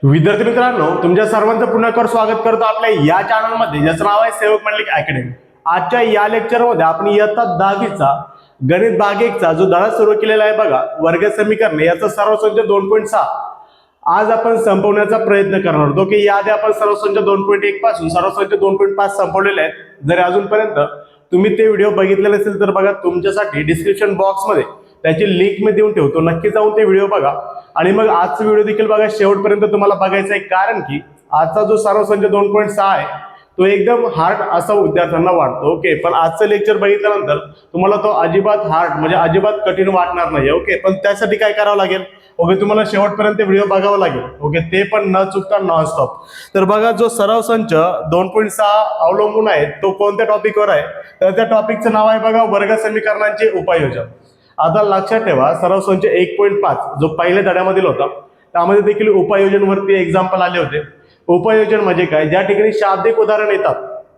विद्यार्थी मित्रांनो, तुमच्या सर्वांचं पुन्हा एकदा स्वागत करतो आपल्या या चॅनलमध्ये, ज्याचं नाव आहे सेवक मंडलिक अकॅडमी. आजच्या या लेक्चरमध्ये आपण इयत्ता 10वीचा गणित भाग 1 चा जो धडा सुरू केलेला आहे बघा, वर्ग समीकरणे, याचा सर्व संच 2.6 आज आपण संपवण्याचा प्रयत्न करणार होतो की याआधी आपण सर्व संच 2.1 पासून सर्व संच 2.5 संपवलेले आहेत. जर अजूनपर्यंत तुम्ही ते व्हिडिओ बघितले नसेल तर बघा, तुमच्यासाठी डिस्क्रिप्शन बॉक्समध्ये त्याची लिंक मी देऊन ठेवतो, नक्की जाऊन ते व्हिडिओ बघा. आणि मग आजचा व्हिडिओ देखील बघा, शेवटपर्यंत तुम्हाला बघायचा आहे, कारण की आजचा जो सर्व संच 2.6 आहे तो एकदम हार्ड असा विद्यार्थ्यांना वाटतो. ओके, पण आजचं लेक्चर बघितल्यानंतर तुम्हाला तो अजिबात हार्ड म्हणजे अजिबात कठीण वाटणार नाही. ओके, पण त्यासाठी काय करावं लागेल? ओके, तुम्हाला शेवटपर्यंत व्हिडिओ बघावा लागेल. ओके, ते पण न चुकता नॉनस्टॉप. तर बघा, जो सराव संच 2.6 अवलंबून आहे तो कोणत्या टॉपिकवर आहे, तर त्या टॉपिकचं नाव आहे बघा, वर्ग समीकरणांचे उपाययोजन. आता लक्षात ठेवा, सराव संच 1.5 जो पहिल्या धड्यामधील होता त्यामध्ये देखील उपाययोजन वरती एक्झाम्पल आले होते. उपाययोजन म्हणजे काय? ज्या ठिकाणी शाब्दिक उदाहरण येतात,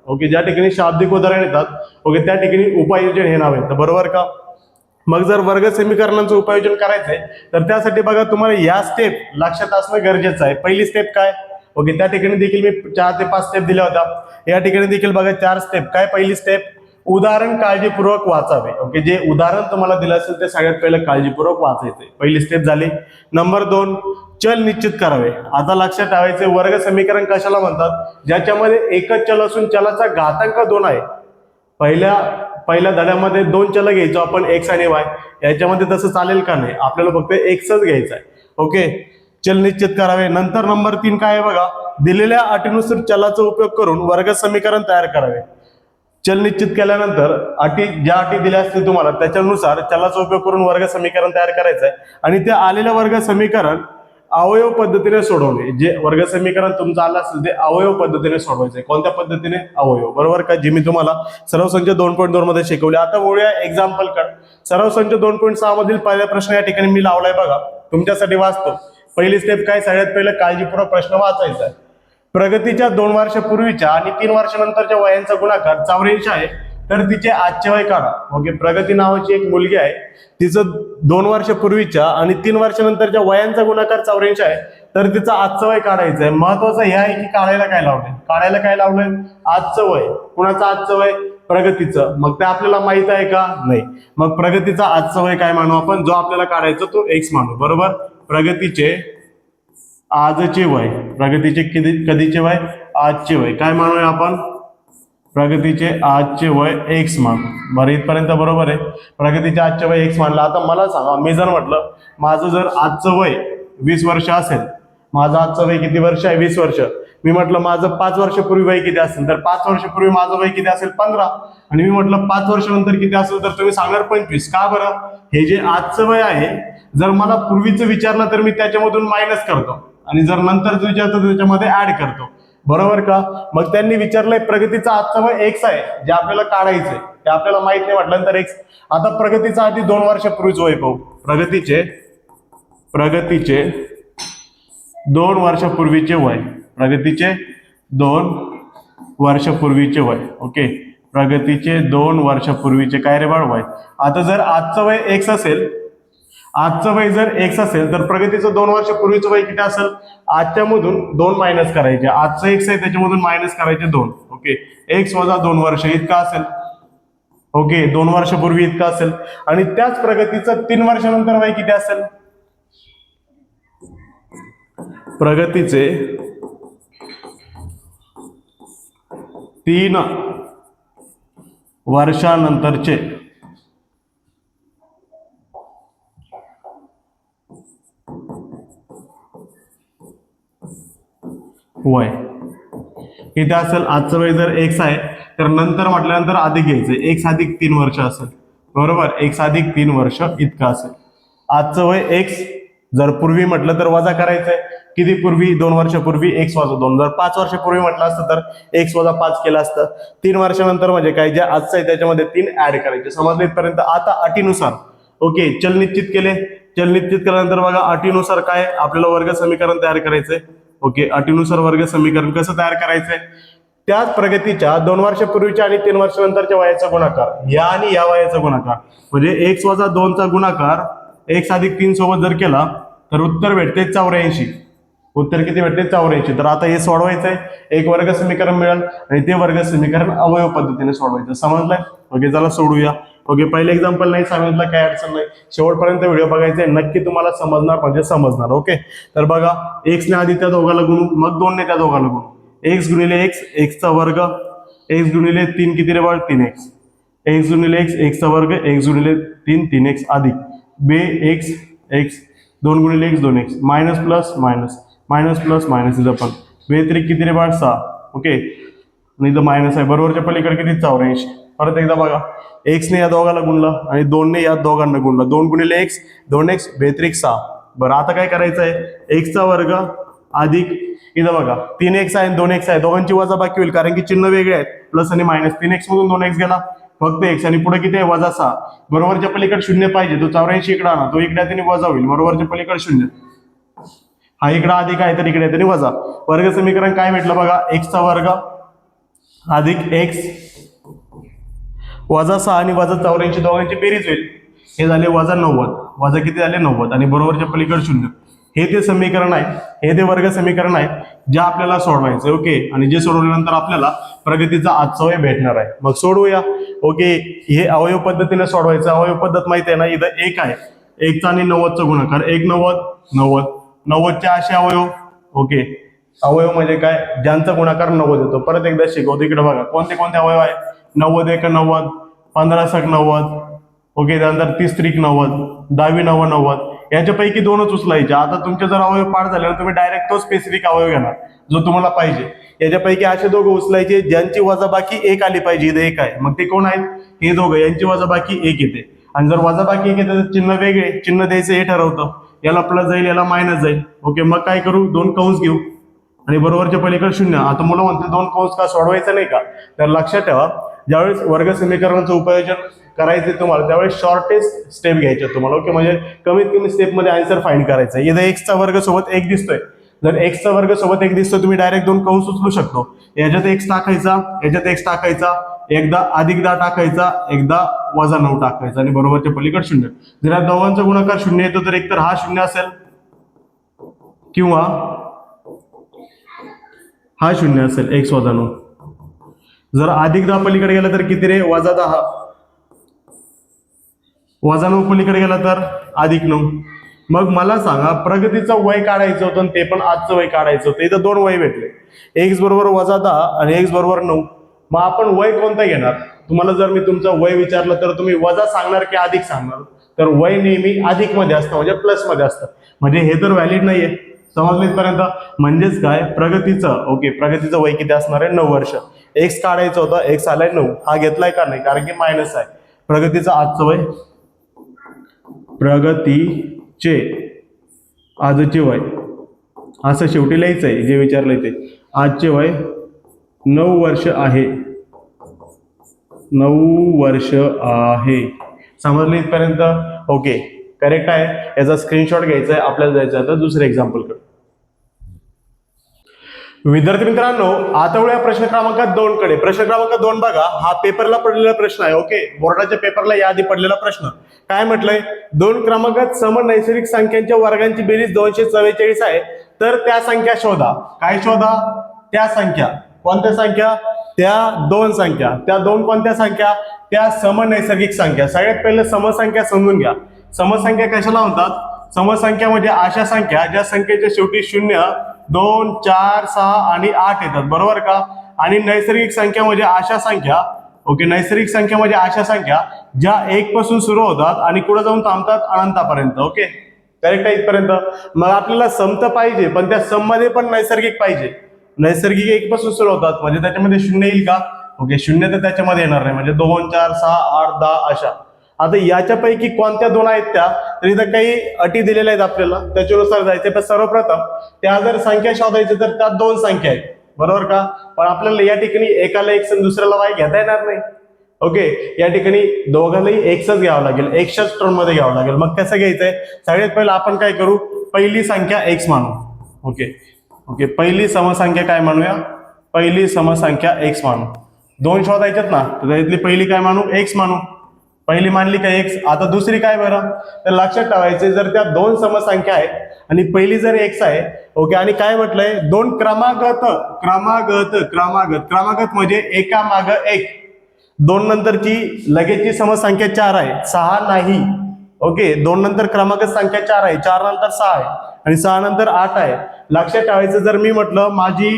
ओके, ज्या ठिकाणी शाब्दिक उदाहरण येतात, ओके, त्या ठिकाणी उपाययोजन हे नाव येतं, बरोबर का? मग जर वर्ग समीकरणांचं उपाययोजन करायचंय तर त्यासाठी बघा, तुम्हाला या स्टेप लक्षात असणं गरजेचं आहे. पहिली स्टेप काय? ओके, त्या ठिकाणी देखील मी 4 ते 5 स्टेप दिल्या होत्या. या ठिकाणी देखील बघा 4 स्टेप. काय पहिली स्टेप? उदाहरण काळजीपूर्वक वाचावे. ओके, जे उदाहरण तुम्हाला दिलं असेल ते सगळ्यात पहिलं काळजीपूर्वक वाचायचे, पहिली स्टेप झाली. नंबर 2, चल निश्चित करावे. आता लक्षात ठेवायचे, वर्ग समीकरण कशाला म्हणतात? ज्याच्यामध्ये एकच चल असून चलाचा घातांक 2 आहे. पहिल्या धड्यामध्ये 2 चल घ्यायचो आपण, एक्स आणि वाय. याच्यामध्ये तसं चालेल का? नाही, आपल्याला फक्त एक्सच घ्यायचा आहे. ओके, चल निश्चित करावे. नंतर नंबर 3 काय आहे बघा, दिलेल्या अटीनुसार चलाचा उपयोग करून वर्ग समीकरण तयार करावे. चल निश्चित केल्यानंतर अटी, ज्या अटी दिल्या असतील तुम्हाला त्याच्यानुसार चलाचा उपयोग करून वर्ग समीकरण तयार करायचं आहे. आणि ते आलेलं वर्ग समीकरण अवयव पद्धतीने सोडवणे. जे वर्ग समीकरण तुमचं आलं असेल ते अवयव पद्धतीने सोडवायचंय. कोणत्या पद्धतीने? अवयव, बरोबर का? जे मी तुम्हाला सर्व संच 2.2 मध्ये शिकवले. आता वळूया एक्झाम्पल कडे. सर्व संच 2.6 मधील पहिला प्रश्न या ठिकाणी मी लावलाय बघा, तुमच्यासाठी वाचतो. पहिली स्टेप काय? सगळ्यात पहिलं काळजीपूर्वक प्रश्न वाचायचा आहे. प्रगतीच्या 2 वर्षापूर्वीच्या आणि 3 वर्षानंतरच्या वयांचा गुणाकार 84 आहे, तर तिचे आजचे वय काढा. ओके, प्रगती नावाची एक मुलगी आहे, तिचं 2 वर्षापूर्वीच्या आणि 3 वर्षानंतरच्या वयांचा गुणाकार 84 आहे, तर तिचं आजचं वय काढायचं आहे. महत्वाचं हे आहे की काढायला काय लावलंय? काढायला काय लावलंय? आजचं वय. कुणाचं आजचं वय? प्रगतीचं. मग ते आपल्याला माहित आहे का? नाही. मग प्रगतीचं आजचं वय काय मानू आपण? जो आपल्याला काढायचं तो एक्स मानू, बरोबर? प्रगतीचे आजचे वय, प्रगतीचे कधीचे वय? आजचे वय. काय मानूया आपण? प्रगतीचे आजचे वय एक्स मान. बरं, इथपर्यंत बरोबर आहे. प्रगतीचे आजचे वय एक्स मानलं. आता मला सांगा, मी जर म्हटलं माझं जर आजचं वय 20 वर्ष असेल, माझं आजचं वय किती वर्ष आहे? 20 वर्ष. मी म्हटलं माझं 5 वर्षापूर्वी वय किती असेल, तर 5 वर्षापूर्वी माझं वय किती असेल? 15. आणि मी म्हटलं 5 वर्षानंतर किती असेल, तर तुम्ही सांगणार 25. का बरं? हे जे आजचं वय आहे, जर मला पूर्वीचं विचारलं तर मी त्याच्यामधून मायनस करतो, आणि जर नंतरच विचारतो त्याच्यामध्ये ऍड करतो, बरोबर का? मग त्यांनी विचारलंय प्रगतीचा आजचं वय एक्स आहे, जे आपल्याला काढायचंय, ते आपल्याला माहित नाही म्हटल्यानंतर एक्स. आता प्रगतीचा आधी 2 वर्षापूर्वीच वय पाहू. प्रगतीचे 2 वर्षापूर्वीचे वय. प्रगतीचे 2 वर्षापूर्वीचे वय. ओके, प्रगतीचे 2 वर्षापूर्वीचे काय रे बाळ? वय. आता जर आजचं वय एक्स असेल, आजचं वय जर एक्स असेल, तर प्रगतीचं 2 वर्षापूर्वीचं वय किती असेल? आजच्या मधून 2 मायनस करायचे. आजचं एक्स आहे त्याच्यामधून मायनस करायचे 2. ओके, एक्स वजा 2 वर्ष इतका असेल. ओके, 2 वर्षापूर्वी इतका असेल. आणि त्याच प्रगतीचं 3 वर्षानंतर वय किती असेल? प्रगतीचे 3 वर्षानंतरचे वय किती असेल? आजचं वय जर एक्स आहे तर नंतर म्हटल्यानंतर अधिक घ्यायचं, एक्स अधिक 3 वर्ष असेल, बरोबर? एक्स अधिक 3 वर्ष इतकं असेल. आजचं वय एक्स. जर पूर्वी म्हटलं तर वजा करायचंय. किती पूर्वी? 2 वर्षापूर्वी एक्स वजा 2. जर 5 वर्षापूर्वी म्हटलं असतं तर एक्स वजा 5 केलं असतं. 3 वर्षानंतर म्हणजे काय? जे आजचं आहे त्याच्यामध्ये 3 ऍड करायचे. समजलं इथपर्यंत? आता अटीनुसार, ओके, चल निश्चित केले. चल निश्चित केल्यानंतर बघा, अटीनुसार काय? आपल्याला वर्ग समीकरण तयार करायचंय. ओके, अटीनुसार वर्ग समीकरण कसं तयार करायचंय? त्याच प्रगतीच्या 2 वर्षापूर्वीच्या आणि 3 वर्षानंतरच्या वयाचा गुणाकार, या आणि या वयाचा गुणाकार, म्हणजे एक्स वजा 2 चा गुणाकार एक्स अधिक 3 सोबत जर केला तर उत्तर भेटते 84. उत्तर किती भेटते 84. तर आता हे सोडवायचं आहे, एक वर्ग समीकरण मिळेल आणि ते वर्ग समीकरण अवयव पद्धतीने सोडवायचं. समजलंय? ओके, चला सोडूया. ओके, पहिले एक्झाम्पल नाही समजलं काय अडचण नाही, शेवटपर्यंत व्हिडिओ बघायचा आहे, नक्की तुम्हाला समजणार म्हणजे समजणार. ओके, तर बघा एक्स ने आधी त्या दोघाला गुणू, मग 2 ने त्या दोघाला गुणू. एक्स गुणिले एक्स, एक्सचा वर्ग, एक्स गुणिले 3 किती रे बाळ 3x, एक्स गुणिले एक्स, एक्सचा वर्ग, एक्स गुणिले 3 3x अधिक बे एक्स एक्स 2 गुणिले x 2x minus plus minus minus plus minus इथं पण बेत्रिक किती रे बाळ 6. ओके, आणि इथं मायनस आहे, बरोबरच्या पलीकडे किती 84. परत एकदा बघा, एक्स ने या दोघाला गुणलं आणि 2 ने या दोघांना गुणलं, 2 गुणिले एक्स 2x बेत्रिक 6. बरं, आता काय करायचं आहे, एक्सचा वर्ग अधिक इथं बघा 3x आहे 2x आहे, दोघांची वजा बाकी होईल कारण की चिन्ह वेगळे आहेत, प्लस आणि मायनस. 3x मधून 2x गेला, फक्त x आणि पुढे किती आहे वजा 6. बरोबरच्या पलीकडे 0 पाहिजे, तो 84 इकडे आणा, तो इकडे त्याने वजा होईल, बरोबरच्या पलीकडे 0. हा इकडे अधिक आहे तर इकडे त्याने वजा. वर्ग समीकरण काय भेटलं बघा, एक्सचा वर्ग अधिक एक्स वजा 6 आणि वजा 84 दोघांची बेरीज होईल, हे झाले वजा 90, वजा किती झाले 90 आणि बरोबरच्या पलीकडे 0. हे ते समीकरण आहे, हे ते वर्ग समीकरण आहे जे आपल्याला सोडवायचं. ओके, आणि जे सोडवल्यानंतर आपल्याला प्रगतीचा आजचा वय भेटणार आहे. मग सोडवूया. ओके, हे अवयव पद्धतीने सोडवायचं. अवयव पद्धत माहिती आहे ना, इथं 1 आहे, 1चा आणि 90चा गुणाकार, 1 90 90 90चे असे अवयव. ओके, अवयव म्हणजे काय, ज्यांचा गुणाकार 90 येतो. परत एकदा शिकवतो, इकडे बघा कोणते कोणते अवयव आहे. 90 1 90, 15 6 90. ओके, त्यानंतर 30 3 90, 10 9 90. याच्यापैकी 2च उचलायचे. आता तुमचे जर अवयव पाठ झाले तर तुम्ही डायरेक्ट तो स्पेसिफिक अवयव घेणार जो तुम्हाला पाहिजे. याच्यापैकी असे दोघं उचलायचे ज्यांची वजाबाकी 1 आली पाहिजे. इथे 1 आहे, मग ते कोण आहेत, हे दोघं, यांची वजाबाकी 1 येते. आणि जर वजाबाकी 1 येते तर चिन्ह वेगळे, चिन्ह द्यायचं हे ठरवतं, याला प्लस जाईल याला मायनस जाईल. ओके, मग काय करू, 2 कंस घेऊ आणि बरोबरच्या पलीकडे 0. आता मुलं म्हणते 2 कंस का सोडवायचं नाही का, तर लक्षात ठेवा, ज्यावेळेस वर्ग समीकरणाचं उपयोजन करायचे तुम्हाला त्यावेळेस शॉर्टेस्ट स्टेप घ्यायचे तुम्हाला. ओके, म्हणजे कमीत कमी स्टेप मध्ये आन्सर फाइंड करायचा. इथं एक्सचा वर्ग सोबत 1 दिसतोय, जर एक्सचा वर्ग सोबत 1 दिसतोय तुम्ही डायरेक्ट 2 कंस उचलू शकतो. याच्यात x टाकायचा, याच्यात x टाकायचा, एकदा अधिक 10 टाकायचा, एकदा वजा 9 टाकायचा आणि बरोबरच्या पलीकडे 0. जर या दोघांचा गुणाकार 0 येतो तर एकतर हा 0 असेल किंवा हा 0 असेल, x वजा 9. जर अधिक 10 पलीकडे गेला तर किती रे, वजा 10, वजा 9 पलीकडे गेला तर अधिक 9. मग मला सांगा, प्रगतीचं वय काढायचं होतं आणि ते पण आजचं वय काढायचं होतं. इथं 2 वय भेटले, x बरोबर वजा 10 आणि x बरोबर 9. मग आपण वय कोणतं घेणार, तुम्हाला जर मी तुमचं वय विचारलं तर तुम्ही वजा सांगणार की अधिक सांगणार, तर वय नेहमी अधिक मध्ये असतं, म्हणजे प्लस मध्ये असतं, म्हणजे हे तर व्हॅलिड नाहीये. समजलं इथपर्यंत? म्हणजेच काय, प्रगतीचं, ओके, प्रगतीचं वय किती असणार आहे, 9 वर्ष. एक्स काढायचं होतं, एक्स आलाय 9, हा घेतलाय का नाही, कारण की मायनस आहे. प्रगतीचं आजचं वय, प्रगतीचे आजचे वय असं शेवटी लिहायचंय, जे विचारलंय ते. आजचे वय 9 वर्ष आहे, 9 वर्ष आहे. समजलं इथपर्यंत? ओके, करेक्ट आहे. याचा स्क्रीनशॉट घ्यायचा आहे, आपल्याला जायचं आता दुसऱ्या एक्झाम्पल कडे. विद्यार्थी मित्रांनो, आता वळूया प्रश्न क्रमांक 2 कडे. प्रश्न क्रमांक 2 बघा, हा पेपरला पडलेला प्रश्न आहे. ओके, बोर्डाच्या पेपरला याआधी पडलेला प्रश्न. काय म्हटलंय, 2 क्रमांकात सम नैसर्गिक संख्यांच्या वर्गांची बेरीज 244 आहे, तर त्या संख्या शोधा. काय शोधा, त्या संख्या. कोणत्या संख्या, त्या 2 संख्या. त्या 2 कोणत्या संख्या, त्या सम नैसर्गिक संख्या. सगळ्यात पहिले समसंख्या समजून घ्या. समसंख्या कशाला म्हणतात, समसंख्या म्हणजे अशा संख्या ज्या संख्येच्या शेवटी 0 2 4 6 आणि 8 येतात, बरोबर का. आणि नैसर्गिक संख्या म्हणजे अशा संख्या, ओके, नैसर्गिक संख्या म्हणजे अशा संख्या ज्या 1 पासून सुरू होतात आणि पुढे जाऊन थांबतात अनंतापर्यंत. ओके, करेक्ट आहे इथपर्यंत. मग आपल्याला सम तर पाहिजे, पण त्या सम मध्ये पण नैसर्गिक पाहिजे. नैसर्गिक 1 पासून सुरू होतात म्हणजे त्याच्यामध्ये 0 येईल का, ओके, 0 तर त्याच्यामध्ये येणार नाही, म्हणजे 2 4 6 8 10 अशा. आता याच्यापैकी कोणत्या 2 आहेत त्या, तर इथं काही अटी दिलेल्या आहेत आपल्याला, त्याच्यानुसार जायचे. पण सर्वप्रथम त्या जर संख्या शोधायची तर त्या 2 संख्या आहेत, बरोबर का. पण आपल्याला या ठिकाणी एकाला x आणि दुसऱ्याला y घेता येणार नाही. ओके, या ठिकाणी दोघांनाही xच घ्यावं लागेल, xच्याच टर्म मध्ये घ्यावं लागेल. मग कसं घ्यायचंय, सगळ्यात पहिलं आपण काय करू, पहिली संख्या x मानू. ओके ओके, पहिली समसंख्या काय मानूया, पहिली समसंख्या x मानू. 2 शोधायच्यात ना, तर त्यातली पहिली काय मानू, x मानू. पहिली मानली का x. आता दुसरी काय बरं, तर लक्षात ठेवायचे जर त्या दोन समसंख्या आहेत आणि पहिली जर x आहे, ओके, आणि काय म्हटलंय, दोन क्रमागत क्रमागत क्रमागत क्रमागत म्हणजे एका माग एक, दोन नंतरची लगेचची समसंख्या 4 आहे, 6 नाही. ओके, दोन नंतर क्रमागत संख्या 4 आहे, 4 नंतर 6 आहे आणि 6 नंतर 8 आहे. लक्षात ठेवायचं जर मी म्हटलं माझी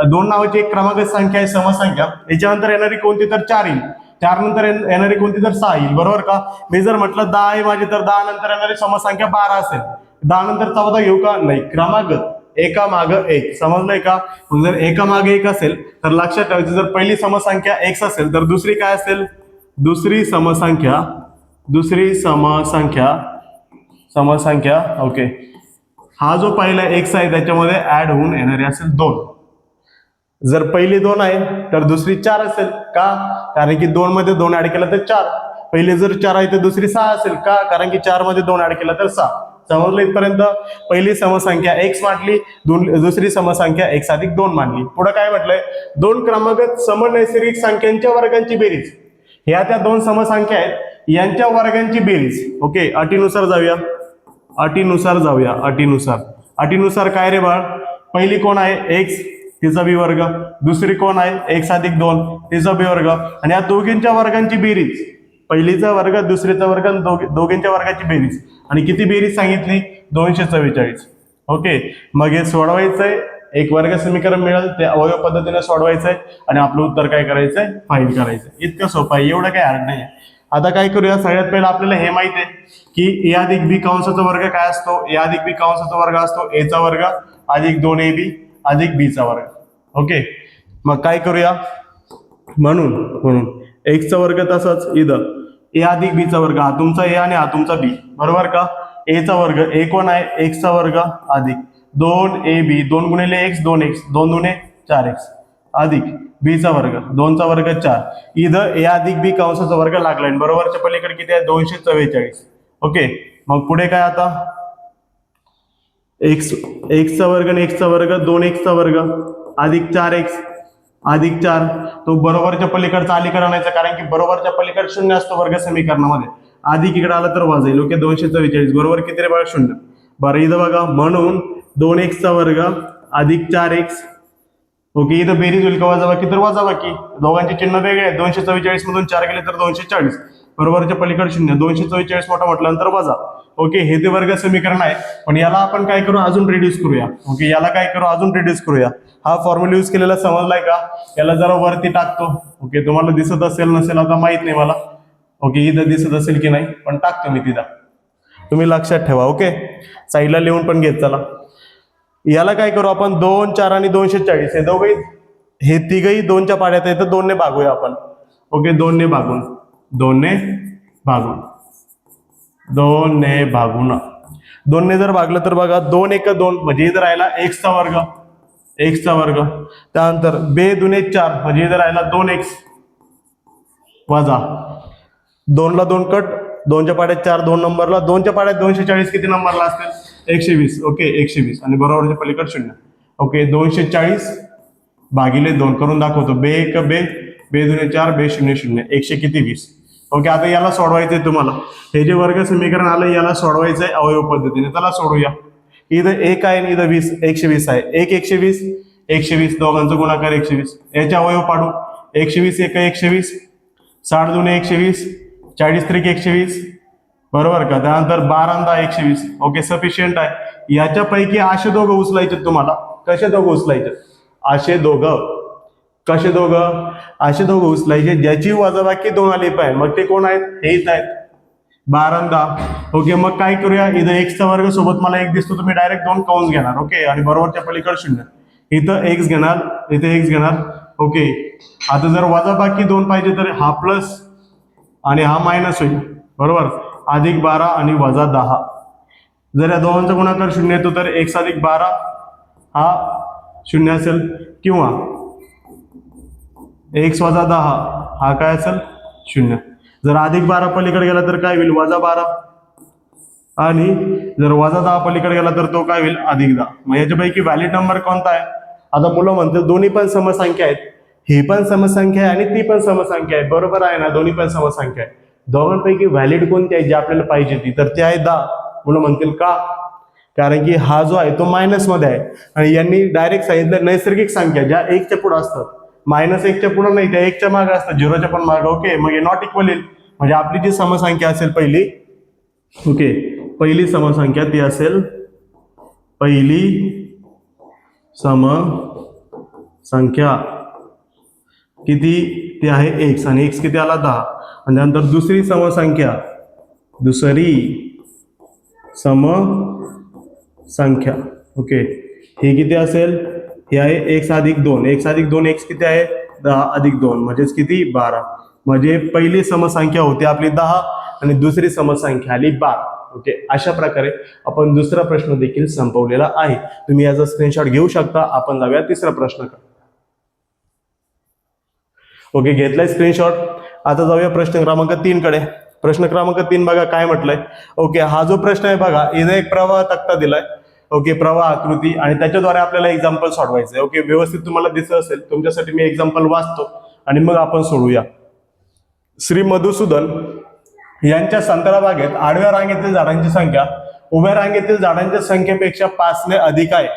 दोन नावाची एक क्रमागत संख्या आहे समसंख्या, याच्यानंतर येणारी कोणती तर 4 येईल, 4 नंतर येणारी कोणती तर 6 येईल, बरोबर का. मी जर म्हटलं 10 आहे माझी, तर 10 नंतर येणारी समसंख्या 12 असेल. 10 नंतर 14 घेऊ का, नाही, क्रमागत एका माग एक, समजलंय का. मग जर एका मागे एक असेल तर लक्षात ठेवायचं जर पहिली समसंख्या x असेल तर दुसरी काय असेल, दुसरी समसंख्या ओके, हा जो पहिला x आहे त्याच्यामध्ये ऍड होऊन येणारी असेल 2. जर पहिली 2 आहे तर दुसरी 4 असेल का, कारण की 2 मध्ये 2 ऍड केला तर 4. पहिले जर 4 आहे तर दुसरी 6 असेल का, कारण की 4 मध्ये 2 ऍड केला तर 6. समजलं इथपर्यंत. पहिली समसंख्या x मांडली, दुसरी समसंख्या x अधिक 2 मांडली. पुढे काय म्हटलंय, दोन क्रमागत समनैसर्गिक संख्यांच्या वर्गांची बेरीज. ह्या त्या दोन समसंख्या आहेत, यांच्या वर्गांची बेरीज. ओके, अटीनुसार जाऊया, अटीनुसार काय रे बाळ, पहिली कोण आहे x, तिचा बी वर्ग, दुसरी कोण आहे x अधिक 2, तिचा बी वर्ग, आणि या दोघींच्या वर्गांची बेरीज, पहिलीचा वर्ग दुसरीचा वर्ग दोघींच्या वर्गाची बेरीज, आणि किती बेरीज सांगितली, 244. ओके, मग हे सोडवायचंय, एक वर्ग समीकरण मिळेल ते अवयव पद्धतीने सोडवायचंय आणि आपलं उत्तर काय करायचंय, फाईंड करायचंय. इतकं सोपं आहे, एवढं काय हार्ड नाही. आता काय करूया, सगळ्यात पहिलं आपल्याला हे माहिती आहे की a अधिक b कंसाचा वर्ग काय असतो, a अधिक b कंसाचा वर्ग असतो a चा वर्ग अधिक 2ab अधिक b चा वर्ग. ओके, मग काय करूया, म्हणून x चा वर्ग तसाच इथं a अधिक b चा वर्ग, हा तुमचा a आणि हा तुमचा b, बरोबर का. a चा वर्ग, a कोण आहे, x चा वर्ग अधिक 2ab, 2 गुणिले x 2x, 2 दुणे 4x अधिक b चा वर्ग, 2 चा वर्ग 4. इथं a अधिक b कंसाचा वर्ग लागलाय, बरोबरच्या पलीकडे किती आहे, 244. ओके, मग पुढे काय आता, x चा वर्ग आणि x चा वर्ग 2x चा वर्ग अधिक 4x अधिक 4, तो बरोबरच्या पलीकडचा अलीकडे आणायचा, कारण की बरोबरच्या पलीकडे 0 असतो वर्ग समीकरणामध्ये, अधिक इकडे आला तर वाजा येईल. ओके, 244 बरोबर किती रे बाळा, 0. बरं इथं बघा, म्हणून 2x चा वर्ग अधिक 4x. ओके, इथं बेरीज होईल का वजाबाकी, तर वजाबाकी, दोघांचे चिन्ह वेगळे आहे, 244 मधून 4 गेले तर 240, बरोबरच्या पलीकडे 0, 244 मोठा म्हटल्यानंतर वजा. ओके, हे ते वर्ग समीकरण आहे, पण याला आपण काय करू, अजून रिड्यूस करूया. ओके, याला काय करू, अजून रिड्यूस करूया. हा फॉर्म्युला यूज केलेला समजलाय का, याला जरा वरती टाकतो. ओके, तुम्हाला दिसत असेल नसेल आता माहित नाही मला. ओके, इथं दिसत असेल की नाही, पण टाकतो मी तिथं, तुम्ही लक्षात ठेवा. ओके, साईडला लिहून पण घेत चला. याला काय करू आपण, 2 4 आणि 240 हे दोघे, हे तिघही 2च्या पाड्यात आहे तर 2 ने भागूया आपण. ओके, 2 ने भागून 2 ने जर भागलं तर बघा, 2 1 2 म्हणजे इथं राहिला x चा वर्ग, त्यानंतर 2 दुणे 4 म्हणजे इथं राहिला 2x वजा 2 ला 2 कट, 2च्या पाड्यात 4, 2 नंबरला, 2च्या पाड्यात 240 किती नंबरला असतील, 120. ओके, 120 आणि बरोबरच्या पलीकडे 0. ओके, 240 भागिले 2 करून दाखवतो, 2 1 2, 2 दुणे 4, 2 0 0, 100 किती 20. ओके, आता याला सोडवायचंय तुम्हाला, हे जे वर्ग समीकरण आलं याला सोडवायचंय अवयव पद्धतीने. त्याला सोडूया. इथं 1 आहे आणि इथं 20, 120 आहे, 1 120 120, दोघांचा गुणाकार 120, याचे अवयव पाडू, 120 1 120, 60 दुणे 120, 40 त्रिक 120, बरोबर का. त्यानंतर 12 10 120. ओके, सफिशियंट आहे. याच्यापैकी असे दोघं उचलायचे तुम्हाला. कसे दोघं उचलायचे, असे दोघं उचलायचे ज्याची वजाबाकी 2 आली पाहिजे. मग ते कोण आहेत, हेच आहेत, 12 10. ओके, मग काय करूया, इथं x चा वर्ग सोबत मला 1 दिसतो, तुम्ही डायरेक्ट 2 कंस घेणार. ओके, आणि बरोबरच्या पलीकडे 0, इथं x घेणार, इथे x घेणार. ओके, आता जर वजाबाकी 2 पाहिजे तर हा प्लस आणि हा मायनस होईल, बरोबर, अधिक 12 आणि वजा 10. जर या दोघांचा गुणाकार 0 येतो तर x अधिक 12 हा 0 असेल, किंवा x वजा 10 हा काय असेल, 0. जर अधिक 12 पलीकडे गेला तर काय होईल, वजा 12, आणि जर वजा 10 पलीकडे गेला तर तो काय होईल, अधिक 10. मग याच्यापैकी व्हॅलिड नंबर कोणता आहे. आता मुलं म्हणतात दोन्ही पण समसंख्या आहेत, ही पण समसंख्या आहे आणि ती पण समसंख्या आहे, बरोबर आहे ना, दोन्ही पण समसंख्या आहे. दोघांपैकी व्हॅलिड कोणती आहे जी आपल्याला पाहिजे ती, तर ते आहे 10. मुलं म्हणतील का? कारण की हा जो आहे तो मायनस मध्ये आहे आणि यांनी डायरेक्ट सांगितलं नैसर्गिक संख्या ज्या 1च्या पुढे असतात, -1च्या पुढे नाही, त्या 1च्या मागे असतात, 0च्या पण मागे. ओके, मग हे नॉट इक्वल येईल. म्हणजे आपली जी समसंख्या असेल पहिली, ओके, पहिली समसंख्या ती असेल, पहिली समसंख्या किती, ती आहे x आणि x किती आला 10. आणि त्यानंतर दुसरी समसंख्या, दुसरी समसंख्या, ओके, हे किती असेल, हे आहे x अधिक 2. x अधिक 2 x किती आहे 10 अधिक 2 म्हणजेच किती 12. म्हणजे पहिली समसंख्या होती आपली 10 आणि दुसरी समसंख्या आली 12. ओके, अशा प्रकारे आपण दुसरा प्रश्न देखील संपवलेला आहे. तुम्ही याचा स्क्रीनशॉट घेऊ शकता. आपण जाऊया तिसरा प्रश्न. ओके, घेतलाय स्क्रीनशॉट. आता जाऊया प्रश्न क्रमांक 3 कडे. प्रश्न क्रमांक 3 बघा काय म्हटलंय. ओके, हा जो प्रश्न आहे बघा, इथे एक प्रवाह तक्ता दिलाय. ओके, प्रवाह आकृती आणि त्याच्याद्वारे आपल्याला एक्झाम्पल सोडवायचं आहे. ओके, व्यवस्थित तुम्हाला दिसत असेल, तुमच्यासाठी मी एक्झाम्पल वाचतो आणि मग आपण सोडूया. श्री मधुसूदन यांच्या संत्रा बागेत आडव्या रांगेतील झाडांची संख्या उभ्या रांगेतील झाडांच्या संख्येपेक्षा 5 ने अधिक आहे.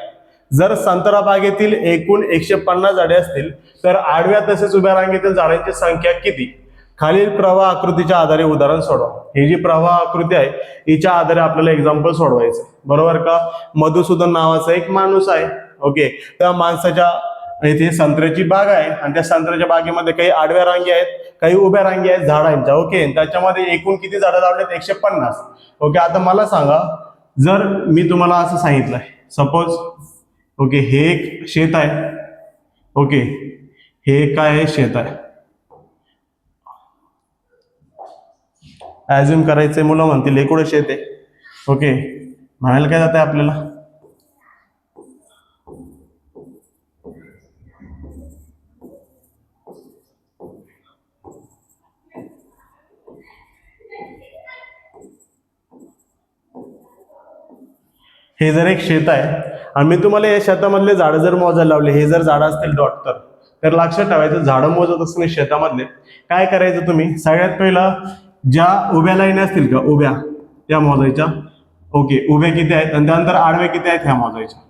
जर संत्रा बागेतील एकूण 150 झाडे असतील तर आडव्या तसेच उभ्या रांगेतील झाडांची संख्या किती? खालील प्रवाह आकृतीच्या आधारे उदाहरण सोडवा. ही जी प्रवाह आकृती आहे हिच्या आधारे आपल्याला एक्झाम्पल सोडवायचं, बरोबर का? मधुसूदन नावाचा एक माणूस आहे. ओके, त्या माणसाच्या इथे संत्र्याची बाग आहे आणि त्या संत्र्याच्या बागेमध्ये काही आडव्या रांगी आहेत, काही उभ्या रांगी आहेत झाडांच्या. ओके, त्याच्यामध्ये एकूण किती झाडं लावलेत? 150. ओके, आता मला सांगा, जर मी तुम्हाला असं सांगितलंय, सपोज ओके हे एक शेत आहे. ओके, हे काय आहे? शेत आहे. ॲझ्युम करायचंय, मुलं म्हणतील हे कुठं शेत आहे. ओके, म्हणायला काय जात आहे आपल्याला? हे जर एक शेत आहे आणि मी तुम्हाला या शेतामधले झाडं जर मोजायला लावले, हे जर झाडं असतील डॉट, तर लक्षात ठेवायचं, झाडं मोजत असताना शेतामधले काय करायचं तुम्ही, सगळ्यात पहिलं ज्या उभ्या लाईन असतील का उभ्या, त्या मोजायच्या. ओके, उभ्या किती आहेत आणि त्यानंतर आडव्या किती आहेत ह्या मोजायच्या,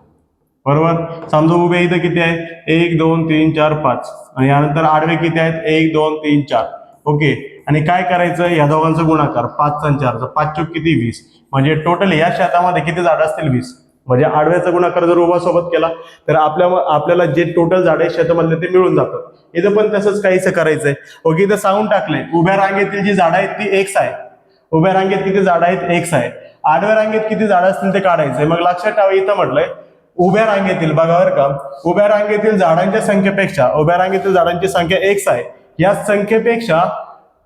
बरोबर? समजा उभ्या इथं किती आहेत? 1 2 3 4 5 आणि यानंतर आडवे किती आहेत? 1 2 3 4. ओके, आणि काय करायचं, या दोघांचा गुणाकार 5 आणि 4, 5 चौक किती 20. म्हणजे टोटल या शेतामध्ये किती झाडं असतील? 20. म्हणजे आडव्याचा गुणाकार जर उभा सोबत केला तर आपल्याला जे टोटल झाड आहे शेतामधले ते मिळून जातात. इथं पण तसंच काहीच करायचंय. ओके, इथं सांगून टाकलंय उभ्या रांगेतील जी झाडं आहेत ती x आहे. उभ्या रांगेत किती झाडं आहेत? x आहे. आडव्या रांगेत किती झाडं असतील ते काढायचंय. मग लक्षात ठेवा, इथं म्हटलंय उभ्या रांगेतील, बघा बरं का, उभ्या रांगेतील झाडांच्या संख्येपेक्षा उभ्या रांगेतील झाडांची संख्या x आहे, या संख्येपेक्षा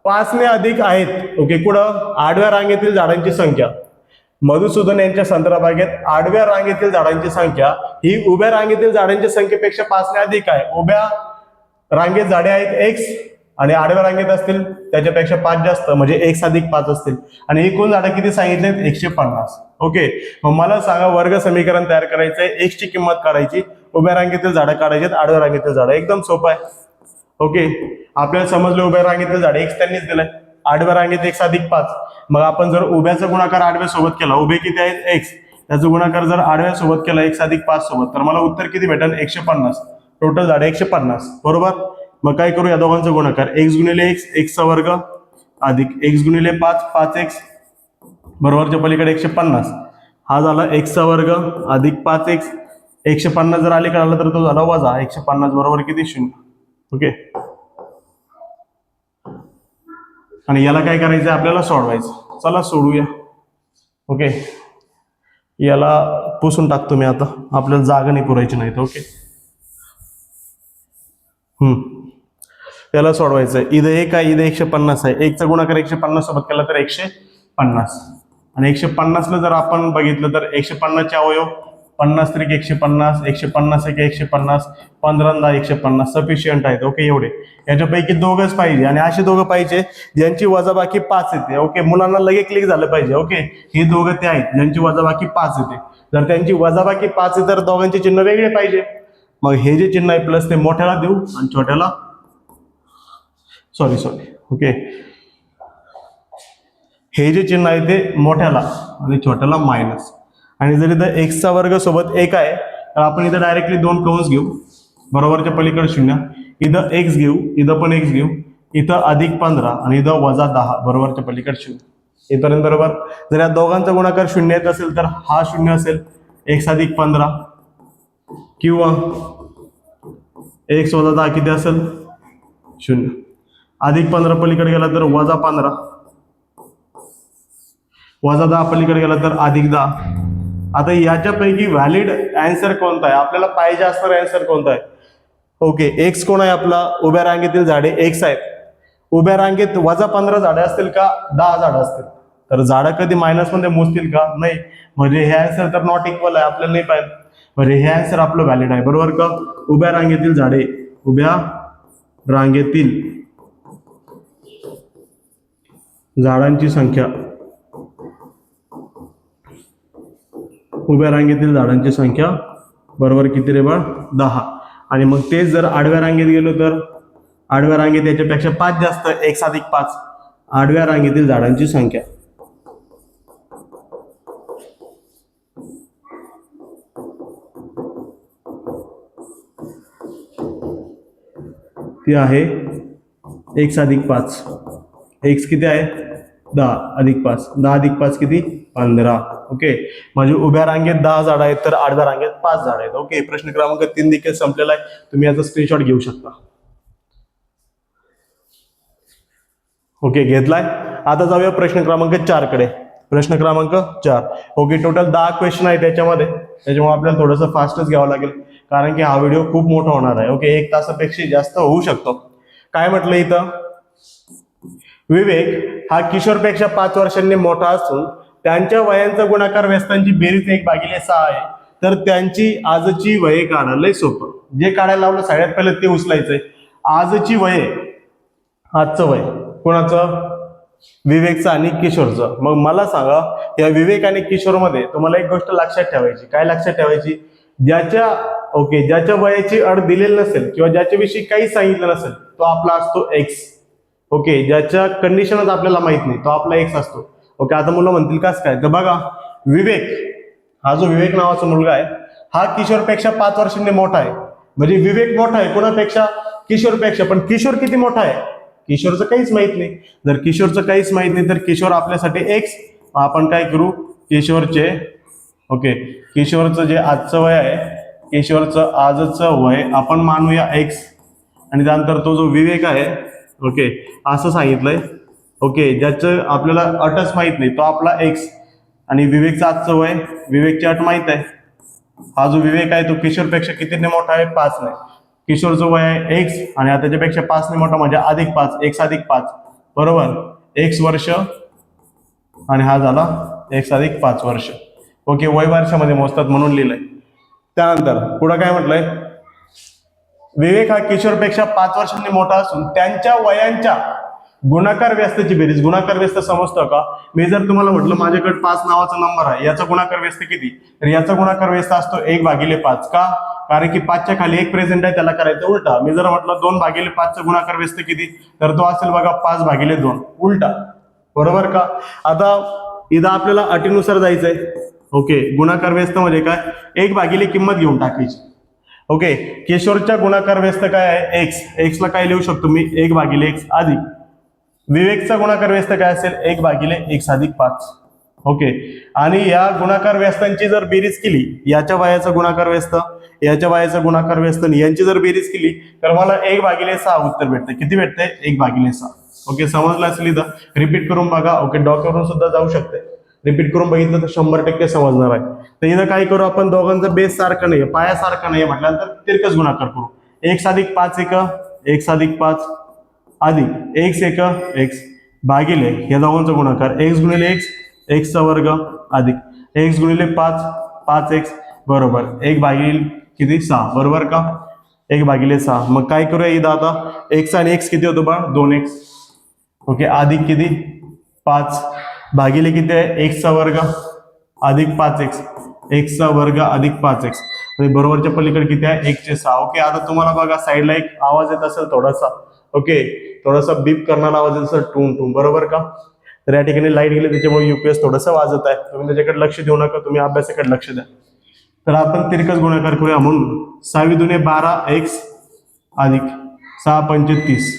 5 ने अधिक आहेत. ओके, कुठं? आडव्या रांगेतील झाडांची संख्या. मधुसूदन यांच्या संत्रा बागेत आडव्या रांगेतील झाडांची संख्या ही उभ्या रांगेतील झाडांच्या संख्येपेक्षा 5 ने अधिक आहे. उभ्या रांगेत झाडे आहेत x आणि आडव्या रांगेत असतील त्याच्यापेक्षा 5 जास्त, म्हणजे x अधिक 5 असतील. आणि एकूण झाडं किती सांगितलेत? 150. ओके, मग मला सांगा, वर्ग समीकरण तयार करायचंय, x ची किंमत काढायची, उभ्या रांगेतील झाडं काढायची, आडव्या रांगेतील झाडं. एकदम सोपं आहे. ओके, आपल्याला समजलं उभ्या रांगेतील झाडे x त्यांनीच दिलंय, आडव्या रांगेत x अधिक 5. मग आपण जर उभ्याचा गुणाकार आडव्या सोबत केला, उभे किती आहेत? x, त्याचा गुणाकार जर आडव्या सोबत केला x अधिक 5 सोबत, तर मला उत्तर किती भेटेल? 150. टोटल झाडे 150, बरोबर? मग काय करू, या दोघांचा गुणाकार x गुणिले x, x चा वर्ग अधिक x गुणिले 5, 5x, बरोबरच्या पलीकडे 150. हा झाला x चा वर्ग अधिक 5x. 150 जर अलीकडे आला तर तो झाला वजा 150, बरोबर किती? 0. ओके, आणि याला काय करायचं आपल्याला? सोडवायचं. चला सोडूया. ओके, याला पुसून टाकतो मी आता, आपल्याला जागा नाही पुरायची नाही तर. ओके, याला सोडवायचं आहे. इथं 1 आहे, इथं 150 आहे. 1 चा गुणाकार 150 सोबत केला तर 150, आणि 150 ला जर आपण बघितलं तर 150 चे अवयव 50 त्रिक 150, 150 एक 150, 15 150 सफिशियंट आहेत. ओके, एवढे. याच्यापैकी दोघंच पाहिजे आणि असे दोघं पाहिजे ज्यांची वजाबाकी 5 येते. ओके, मुलांना लगेच क्लिक झालं पाहिजे. ओके, हे दोघं ते आहेत ज्यांची वजाबाकी 5 येते. जर त्यांची वजाबाकी 5 आहे तर दोघांचे चिन्ह वेगळे पाहिजे. मग हे जे चिन्ह आहे प्लस ते मोठ्याला देऊ आणि छोट्याला सॉरी. ओके, हे जे चिन्ह आहे ते मोठ्याला आणि छोट्याला मायनस. आणि जर इथं एक्सचा वर्ग सोबत 1 आहे तर आपण इथं डायरेक्टली 2 कंस घेऊ, बरोबरच्या पलीकडे 0. इथं x घेऊ, इथं पण x घेऊ, इथं +15 आणि इथं -10 बरोबरच्या पलीकडे 0. इथपर्यंत बरोबर. जर या दोघांचा गुणाकार 0 येत असेल तर हा 0 असेल, x + 15, किंवा x - 10 किती असेल 0. +15 पलीकडे गेला तर -15, -10 पलीकडे गेला तर +10. आता याच्यापैकी व्हॅलिड आन्सर कोणता आहे, आपल्याला पाहिजे असणारा आन्सर कोणता आहे? ओके, एक्स कोण आहे आपला? उभ्या रांगेतील झाडे एक्स आहेत. उभ्या रांगेत -15 झाडे असतील का 10 झाडं असतील? तर झाडं कधी मायनस मध्ये मोजतील का? नाही. म्हणजे हे आन्सर तर नॉट इक्वल आहे, आपल्याला नाही पाहिजे. म्हणजे हे आन्सर आपलं व्हॅलिड आहे, बरोबर का? उभ्या रांगेतील झाडे, उभ्या रांगेतील झाडांची संख्या, उभ्या रांगेतील झाडांची संख्या बरोबर किती रे बा? 10. आणि मग तेच जर आडव्या रांगेत गेलो तर आडव्या रांगेत याच्यापेक्षा 5 जास्त, x + 5. आडव्या रांगेतील झाडांची संख्या ती आहे x + 5. x किती आहे? 10 + 5. 10 + 5 किती? 15. ओके, म्हणजे उभ्या रांगेत 10 झाडं आहेत तर आडव्या रांगेत 5 झाडं आहेत. ओके, प्रश्न क्रमांक 3 देखील संपलेला आहे. तुम्ही याचा स्क्रीनशॉट घेऊ शकता. ओके, घेतलाय. आता जाऊया प्रश्न क्रमांक 4 कडे. प्रश्न क्रमांक 4. ओके, टोटल 10 क्वेश्चन आहे त्याच्यामुळे आपल्याला थोडंसं फास्टच घ्यावं लागेल, कारण की हा व्हिडिओ खूप मोठा होणार आहे. ओके, 1 तासापेक्षा जास्त होऊ शकतो. काय म्हटलं इथं? विवेक हा किशोरपेक्षा 5 वर्षांनी मोठा असून त्यांच्या वयांचा गुणाकार व्यस्तांची बेरीज 1/6 आहे. तर त्यांची आजची वये काढा. लय सोपं. जे काढायला लावलं सगळ्यात पहिले ते उचलायचंय. आजची वये, आजचं वय कोणाचं? विवेकचं आणि किशोरचं. मग मला सांगा, या विवेक आणि किशोरमध्ये तुम्हाला एक गोष्ट लक्षात ठेवायची. काय लक्षात ठेवायची? ज्याच्या वयाची अट दिलेली नसेल किंवा ज्याच्याविषयी काही सांगितलं नसेल तो आपला असतो एक्स. ओके, ज्याच्या कंडिशनच आपल्याला माहित नाही तो आपला एक्स असतो. ओके, आता मुलं म्हणतील कसं काय? तर बघा, विवेक हा जो विवेक नावाचा मुलगा आहे हा किशोरपेक्षा 5 वर्षांनी मोठा आहे. म्हणजे विवेक मोठा आहे कोणापेक्षा? किशोरपेक्षा. पण किशोर किती मोठा आहे? किशोरचं काहीच माहित नाही. जर किशोरचं काहीच माहित नाही तर किशोर आपल्यासाठी एक्स. आपण काय करू? किशोरचे, ओके, किशोरचं जे आजचं वय आहे, किशोरचं आजचं वय आपण मानूया एक्स. आणि त्यानंतर तो जो विवेक आहे, ओके, असं सांगितलंय. ओके, ज्याचं आपल्याला अटच माहित नाही तो आपला एक्स. आणि विवेकचं आजचं वय, विवेकची अट माहित आहे. हा जो विवेक आहे तो किशोरपेक्षा कितीने मोठा आहे? 5 ने. किशोरचं वय आहे एक्स आणि आता त्याच्यापेक्षा 5 ने मोठा म्हणजे +5, x + 5 बरोबर, x वर्ष आणि हा झाला x + 5 वर्ष. ओके, वय वर्षामध्ये मोजतात म्हणून लिहिलंय. त्यानंतर पुढे काय म्हटलंय? विवेक हा किशोरपेक्षा 5 वर्षांनी मोठा असून त्यांच्या वयांच्या गुणाकार व्यस्ताची बेरीज. गुणाकार व्यस्त समजतो का? मी जर तुम्हाला म्हटलं माझ्याकडे 5 नावाचा नंबर आहे, याचा गुणाकार व्यस्त किती? तर याचा गुणाकार व्यस्त असतो 1/5. का? कारण की 5च्या खाली 1 प्रेझेंट आहे, त्याला करायचं उलटा. मी जर म्हटलं 2/5 चा गुणाकार व्यस्त किती? तर तो असेल बघा 5/2 उलटा. बरोबर का? आता इथं आपल्याला अटीनुसार जायचंय. ओके, गुणाकार व्यस्त म्हणजे काय? 1 किंमत घेऊन टाकायची. ओके, किशोरच्या गुणाकार व्यस्त काय आहे? एक्स. एक्सला काय लिहू शकतो मी? 1/x अधिक विवेकचा गुणाकार व्यस्त काय असेल? 1/x + 5. ओके, आणि या गुणाकार व्यस्तांची जर बेरीज केली, याच्या वयाचा गुणाकार व्यस्त, याच्या वयाचा गुणाकार व्यस्त, यांची जर बेरीज केली तर मला 1/6 उत्तर भेटतं. किती भेटतंय? 1/6. ओके, समजलं असेल. इथं रिपीट करून बघा. ओके, डॉक्युवरून सुद्धा जाऊ शकते. रिपीट करून बघितलं तर 100% समजणार आहे. तर इथं काय करू आपण? दोघांचा बेस सारखा नाही, पायासारखा नाही म्हटल्यानंतर तिरकस गुणाकार करू. x + 5 x + 5 अधिक x x भागिले या दोघांचा गुणाकार x × x x चा वर्ग अधिक x × 5 5x बरोबर 1/6 बरोबर का? 1/6. मग काय करूया इथं आता? x आणि x किती होतो बा? 2x. ओके, अधिक किती? 5 भागिले किती आहे? x चा वर्ग अधिक 5x, x चा वर्ग अधिक 5x आणि बरोबरच्या पलीकडे किती आहे? 1/6. ओके, आता तुम्हाला बघा साईडला एक आवाज येत असेल थोडासा. ओके, थोडासा बीप करणारा आवाज येत असेल, टून टून, बरोबर का? तर या ठिकाणी लाईट गेली त्याच्यामुळे युपीएस थोडंसं वाजत आहे, तुम्ही त्याच्याकडे लक्ष देऊ नका, तुम्ही अभ्यासाकडे लक्ष द्या. तर आपण तिरकस गुणाकार करूया. म्हणून 6 दुने 12 x अधिक 6 पंचे 30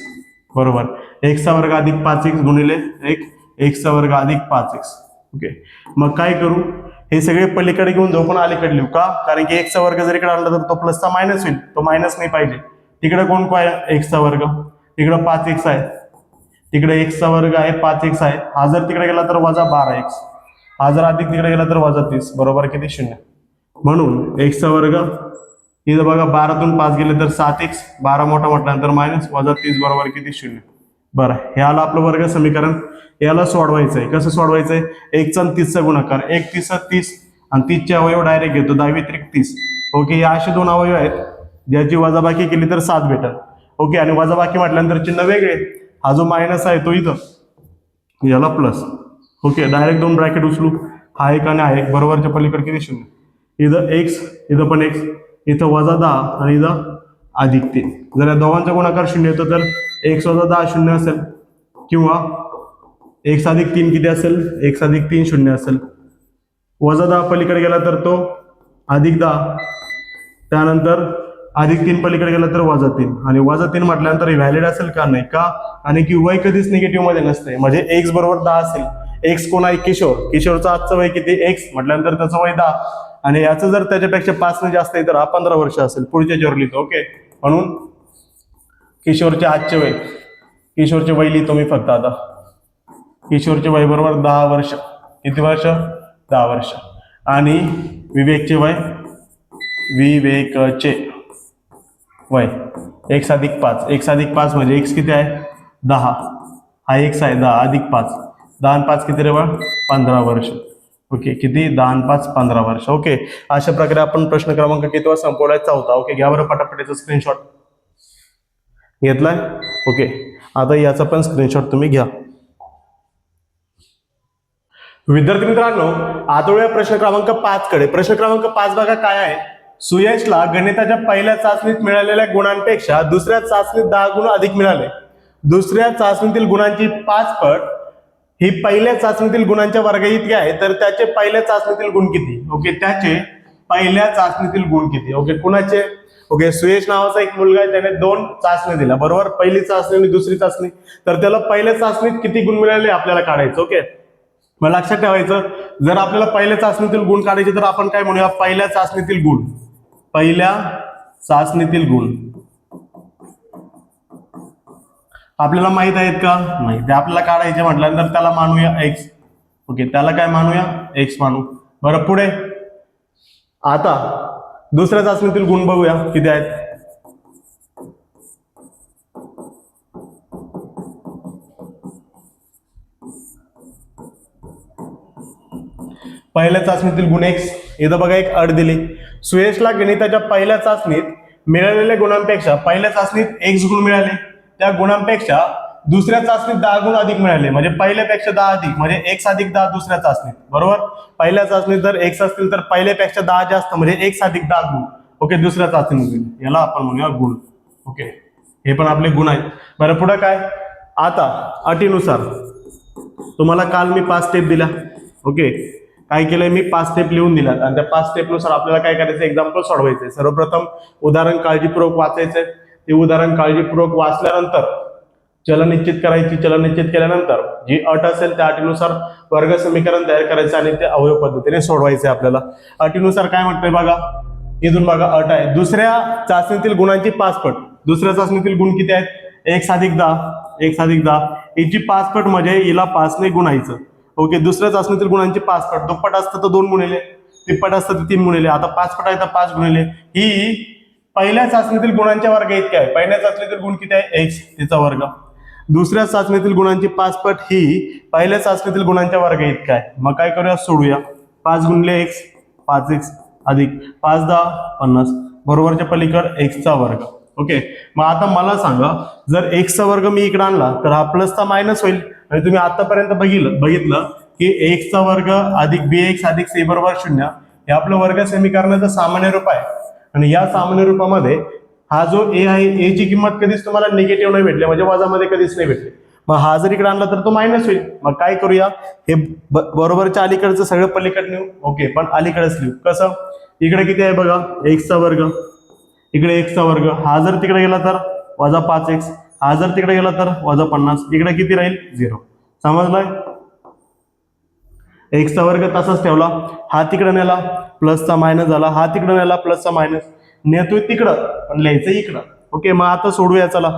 बरोबर x चा वर्ग अधिक 5x गुणिले 1 x चा वर्ग अधिक 5x. ओके, मग काय करू, हे सगळे पलीकडे घेऊन जाऊ पण अलीकडे लिहू का, कारण की x चा वर्ग जर इकडे आणला तर तो प्लसचा मायनस होईल, तो मायनस नाही पाहिजे. तिकडे कोण काय x चा वर्ग, तिकडे 5x आहे, तिकडे x चा वर्ग आहे 5x आहे, हा जर तिकडे गेला तर वजा 12x, हा जर अधिक तिकडे गेला तर वजा 30 बरोबर किती 0. म्हणून x चा वर्ग इथं बघा 12 तून 5 गेले तर 7x, 12 मोठा म्हटल्यानंतर मायनस वजा 30 बरोबर किती 0. बरं, हे आलं आपलं वर्ग समीकरण. याला सोडवायचं आहे. कसं सोडवायचं आहे, 1 आणि 30 चा गुणाकार, 1 30 30 आणि 30 चे अवयव डायरेक्ट घेतो, 10 व्यतिरिक्त 30. ओके, या असे दोन अवयव आहेत ज्याची वजाबाकी केली तर 7 भेटेल. ओके, आणि वजाबाकी म्हटल्यानंतर चिन्ह वेगळे, हा जो मायनस आहे तो इथं, याला प्लस. ओके, डायरेक्ट दोन ब्रॅकेट उचलू, हा एक आणि हा एक, बरोबरच्या पलीकडे किती 0. इथं x, इथं पण x, इथं वजा 10 आणि इथं अधिक 3. जर या दोघांचा गुणाकार 0 येतो तर x वजा 10 0 असेल, किंवा x अधिक 3 किती असेल, x अधिक 3 0 असेल. वजा 10 पलीकडे गेला तर तो अधिक 10, त्यानंतर अधिक 3 पलीकडे गेला तर वजा 3, आणि वजा 3 म्हटल्यानंतर व्हॅलिड असेल का, नाही का, आणि की वय कधीच निगेटिव्ह मध्ये नसते. म्हणजे x बरोबर 10 असेल, x कोण आहे, किशोर, किशोरचं आजचं वय किती x म्हटल्यानंतर त्याचं वय 10, आणि याचं जर त्याच्यापेक्षा 5 ने जास्त आहे तर हा 15 वर्ष असेल, पुढच्या याच्यावर लिहितो. ओके, म्हणून किशोरचे आजचे वय, किशोरचे वय लिहितो मी फक्त आता. किशोरचे वय बरोबर 10 वर्ष, किती वर्ष, 10 वर्ष. आणि विवेकचे वय, विवेकचे वय x अधिक 5, x अधिक 5 म्हणजे x किती आहे 10, हा x आहे 10 अधिक 5, 10 आणि 5 किती रे बा 15 वर्ष. ओके, किती 10 आणि 5 15 वर्ष. ओके, अशा प्रकारे आपण प्रश्न क्रमांक किती संपवलाय, 4था. ओके, घ्या बरं पटापटीचा स्क्रीनशॉट घेतलाय. ओके, आता याचा पण स्क्रीनशॉट तुम्ही घ्या. विद्यार्थी मित्रांनो, आता वळूया प्रश्न क्रमांक 5 कडे. प्रश्न क्रमांक 5 बघा काय आहे, सुयशला गणिताच्या पहिल्या चाचणीत मिळालेल्या गुणांपेक्षा दुसऱ्या चाचणीत 10 गुण अधिक मिळाले. दुसऱ्या चाचणीतील गुणांची 5 पट ही पहिल्या चाचणीतील गुणांच्या वर्गा इतकी आहे, तर त्याचे पहिल्या चाचणीतील गुण किती. ओके, त्याचे पहिल्या चाचणीतील गुण किती. ओके, कुणाचे, ओके, सुयश नावाचा एक मुलगा आहे, त्याने 2 चाचण्या दिल्या बरोबर, पहिली चाचणी आणि दुसरी चाचणी, तर त्याला पहिल्या चाचणीत किती गुण मिळाले आपल्याला काढायचं. ओके, मग लक्षात ठेवायचं, जर आपल्याला पहिल्या चाचणीतील गुण काढायचे तर आपण काय म्हणूया, पहिल्या चाचणीतील गुण, पहिल्या चाचणीतील गुण आपल्याला माहित आहेत का, नाही, ते आपल्याला काढायचे म्हटल्यानंतर त्याला मानूया x. ओके, त्याला काय मानूया, x मानू. बरं, पुढे आता दुसऱ्या चाचणीतील गुण बघूया किती आहेत. पहिल्या चाचणीतील गुण x, इथं बघा एक अट दिली, सुयशला गणिताच्या पहिल्या चाचणीत मिळालेल्या गुणांपेक्षा पहिल्या चाचणीत x गुण मिळाले, त्या गुणांपेक्षा दुसऱ्या चाचणीत 10 गुण अधिक मिळाले. म्हणजे पहिल्यापेक्षा 10 अधिक म्हणजे x अधिक 10 दुसऱ्या चाचणीत बरोबर. पहिल्या चाचणीत जर x असतील तर पहिल्यापेक्षा 10 जास्त म्हणजे x अधिक 10 गुण. ओके, दुसऱ्या चाचणीत, याला आपण म्हणूया गुण. ओके, हे पण आपले गुण आहेत. बरं, पुढे काय, आता अटीनुसार तुम्हाला काल मी 5 स्टेप दिल्या. ओके, काय केलंय मी 5 स्टेप लिहून दिल्यात, आणि त्या 5 स्टेपनुसार आपल्याला काय करायचं, एक्झाम्पल सोडवायचंय. सर्वप्रथम उदाहरण काळजीपूर्वक वाचायचंय. ते उदाहरण काळजीपूर्वक वाचल्यानंतर चल निश्चित करायची, चल निश्चित केल्यानंतर जी अट असेल त्या अटीनुसार वर्ग समीकरण तयार करायचं आणि ते अवयव पद्धतीने सोडवायचे आपल्याला. अटीनुसार काय म्हणतोय बघा, इथून बघा अट आहे, दुसऱ्या चाचणीतील गुणांची 5 पट. दुसऱ्या चाचणीतील गुण किती आहेत, x अधिक 10, x अधिक 10, हिची 5 पट म्हणजे हिला 5 ने गुणायचं. ओके, दुसऱ्या चाचणीतील गुणांची 5 पट, दुप्पट असतं तर 2 गुणिले, तिप्पट असतं तर 3 गुणिले, आता 5 पट आहे तर 5 गुणिले. ही पहिल्या चाचणीतील गुणांच्या वर्ग इतके आहे. पहिल्या चाचणीतील गुण किती आहे, x, तिचा वर्ग. दुसऱ्या चाचणीतील गुणांची 5 पट ही पहिल्या चाचणीतील गुणांच्या वर्ग इतका आहे. मग काय करूया, सोडूया. 5 गुणिले x 5x अधिक 5 10 50 बरोबरच्या पलीकड x चा वर्ग. ओके, मग आता मला सांगा, जर x चा वर्ग मी इकडे आणला तर हा प्लसचा मायनस होईल. आणि तुम्ही आतापर्यंत बघितलं की x चा वर्ग अधिक bx अधिक c बरोबर 0 हे आपलं वर्ग समीकरणाचं सामान्य रूप आहे. आणि या सामान्य रूपामध्ये हा जो a आहे, a ची किंमत कधीच तुम्हाला निगेटिव्ह नाही भेटली, म्हणजे वजामध्ये कधीच नाही भेटली. मग हा जर इकडे आणला तर तो मायनस होईल. मग काय करूया, हे बरोबरच्या अलीकडचं सगळं पलीकडे नेऊ. ओके, पण अलीकडेच लिहू. कसं, इकडे किती आहे बघा, एक्सचा वर्ग, इकडे एक्सचा वर्ग. हा जर तिकडे गेला तर वजा 5x, हा जर तिकडे गेला तर वजा 50. इकडे किती राहील, 0. समजलंय. एक्सचा वर्ग तसाच ठेवला, हा तिकडे नेला प्लसचा मायनस झाला, हा तिकडे नेला प्लसचा मायनस, नेतोय तिकडं पण लिहायचं इकडं. ओके, मग आता सोडूया. चला,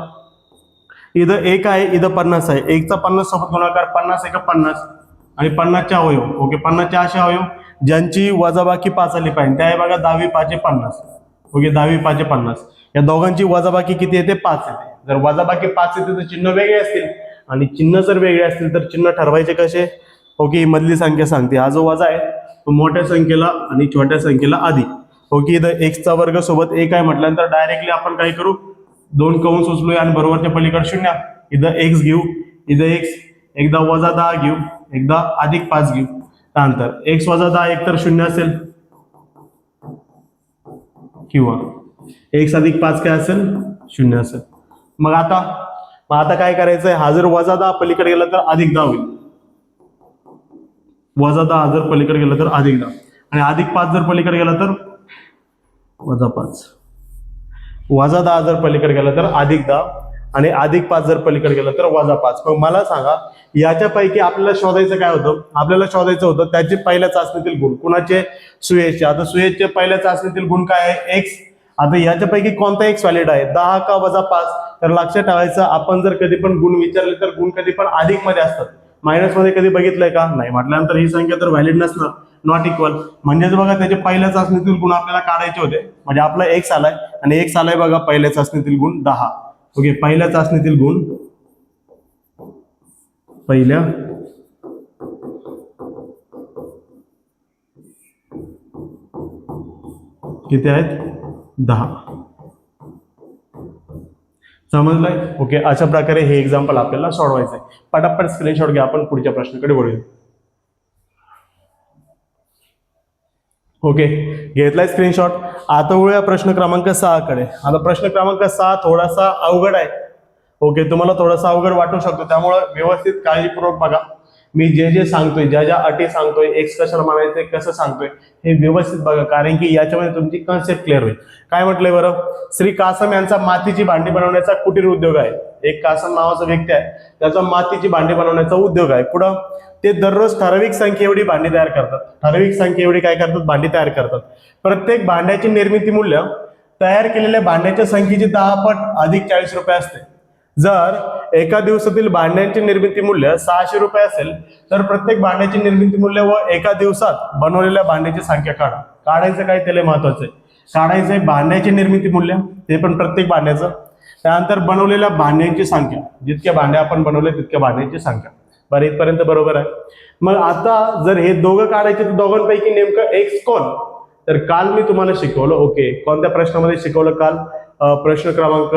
इथं 1 आहे, इथं 50 आहे. 1चा 50 सोबत गुणाकार, 50 1 50 आणि 50चे अवयव. ओके, 50चे असे अवयव ज्यांची वजाबाकी 5 आली पाहिजे. त्या आहे बघा 10 5 50. ओके, 10 5 50. या दोघांची वजाबाकी किती येते, 5 येते. जर वजाबाकी 5 येते तर चिन्ह वेगळे असतील, आणि चिन्ह जर वेगळे असतील तर चिन्ह ठरवायचे कसे. ओके, ही मधली संख्या सांगते, हा जो वजा आहे तो मोठ्या संख्येला आणि छोट्या संख्येला अधिक. ओके, इथं एक्सचा वर्ग सोबत 1 आहे म्हटल्यानंतर डायरेक्टली आपण काय करू, 2 कंस उचलूया आणि बरोबरच्या पलीकडे 0. इथं एक्स घेऊ, इथं एक्स, एकदा वजा 10 घेऊ, एकदा अधिक 5 घेऊ. त्यानंतर एक्स वजा 10 एकतर 0 असेल किंवा एक्स अधिक 5 काय असेल, 0 असेल. मग आता काय करायचंय, हा जर वजा 10 पलीकडे गेला तर अधिक 10 होईल. वजा 10 जर पलीकडे गेला तर अधिक 10, आणि अधिक 5 जर पलीकडे गेला तर वजा 5. वजा 10 जर पलीकडे गेला तर अधिक 10, आणि अधिक 5 जर पलीकडे गेला तर वजा 5. मग मला सांगा, याच्यापैकी आपल्याला शोधायचं काय होतं, आपल्याला शोधायचं होतं त्याचे पहिल्या चाचणीतील गुण. कुणाचे, सुयशचे. आता सुयशचे पहिल्या चाचणीतील गुण काय आहे, एक्स. आता याच्यापैकी कोणता एक्स व्हॅलिड आहे, 10 का वजा 5. तर लक्षात ठेवायचं, आपण जर कधी पण गुण विचारले तर गुण कधी पण अधिक मध्ये असतात, मायनस मध्ये कधी बघितलंय का, नाही. म्हटल्यानंतर ही संख्या तर व्हॅलिड नसणार, नॉट इक्वल. म्हणजेच बघा, त्याचे पहिल्या चाचणीतील गुण आपल्याला काढायचे होते. म्हणजे आपला एक्स आलाय, आणि एक्स आलाय बघा पहिल्या चाचणीतील गुण 10. ओके, पहिल्या चाचणीतील गुण, पहिल्या किती आहेत, 10. समजलंय. ओके, अशा प्रकारे हे एक्झाम्पल आपल्याला सोडवायचंय. पटापट स्क्रीनशॉट घ्या, आपण पुढच्या प्रश्नाकडे वळूया. ओके, घेतलाय स्क्रीनशॉट. आता वळूया प्रश्न क्रमांक 6 कडे. आता प्रश्न क्रमांक 6 थोडासा अवघड आहे. ओके, तुम्हाला थोडासा अवघड वाटू शकतो, त्यामुळे व्यवस्थित काळजीपूर्वक बघा. मी जे जे सांगतोय, ज्या ज्या अटी सांगतोय, एक्स कशाला म्हणायचंय, कसं सांगतोय, हे व्यवस्थित बघा, कारण की याच्यामध्ये तुमची कन्सेप्ट क्लिअर होईल. काय म्हटलंय बरं, श्री कासम यांचा मातीची भांडी बनवण्याचा कुटीर उद्योग आहे. एक कासम नावाचा व्यक्ती आहे, त्याचा मातीची भांडी बनवण्याचा उद्योग आहे. पुढं ते दररोज ठराविक संख्ये एवढी भांडी तयार करतात. ठराविक संख्ये एवढी काय करतात, भांडी तयार करतात. प्रत्येक भांड्याची निर्मिती मूल्य तयार केलेल्या भांड्याच्या संख्येची 10 पट अधिक 40 रुपये असते. जर एका दिवसातील भांड्यांची निर्मिती मूल्य 600 रुपये असेल तर प्रत्येक भांड्याची निर्मिती मूल्य व एका दिवसात बनवलेल्या भांड्याची संख्या काढा. काढायचं काय, त्याला महत्वाचं आहे. काढायचंय भांड्याची निर्मिती मूल्य, ते पण प्रत्येक भांड्याचं. त्यानंतर बनवलेल्या भांड्यांची संख्या, जितक्या भांड्या आपण बनवले तितक्या भांड्यांची संख्या. बरं, इथपर्यंत बरोबर आहे. मग आता जर हे दोघं काढायचे तर दोघांपैकी नेमकं एक्स कोण, तर काल मी तुम्हाला शिकवलं. ओके, कोणत्या प्रश्नामध्ये शिकवलं काल, प्रश्न क्रमांक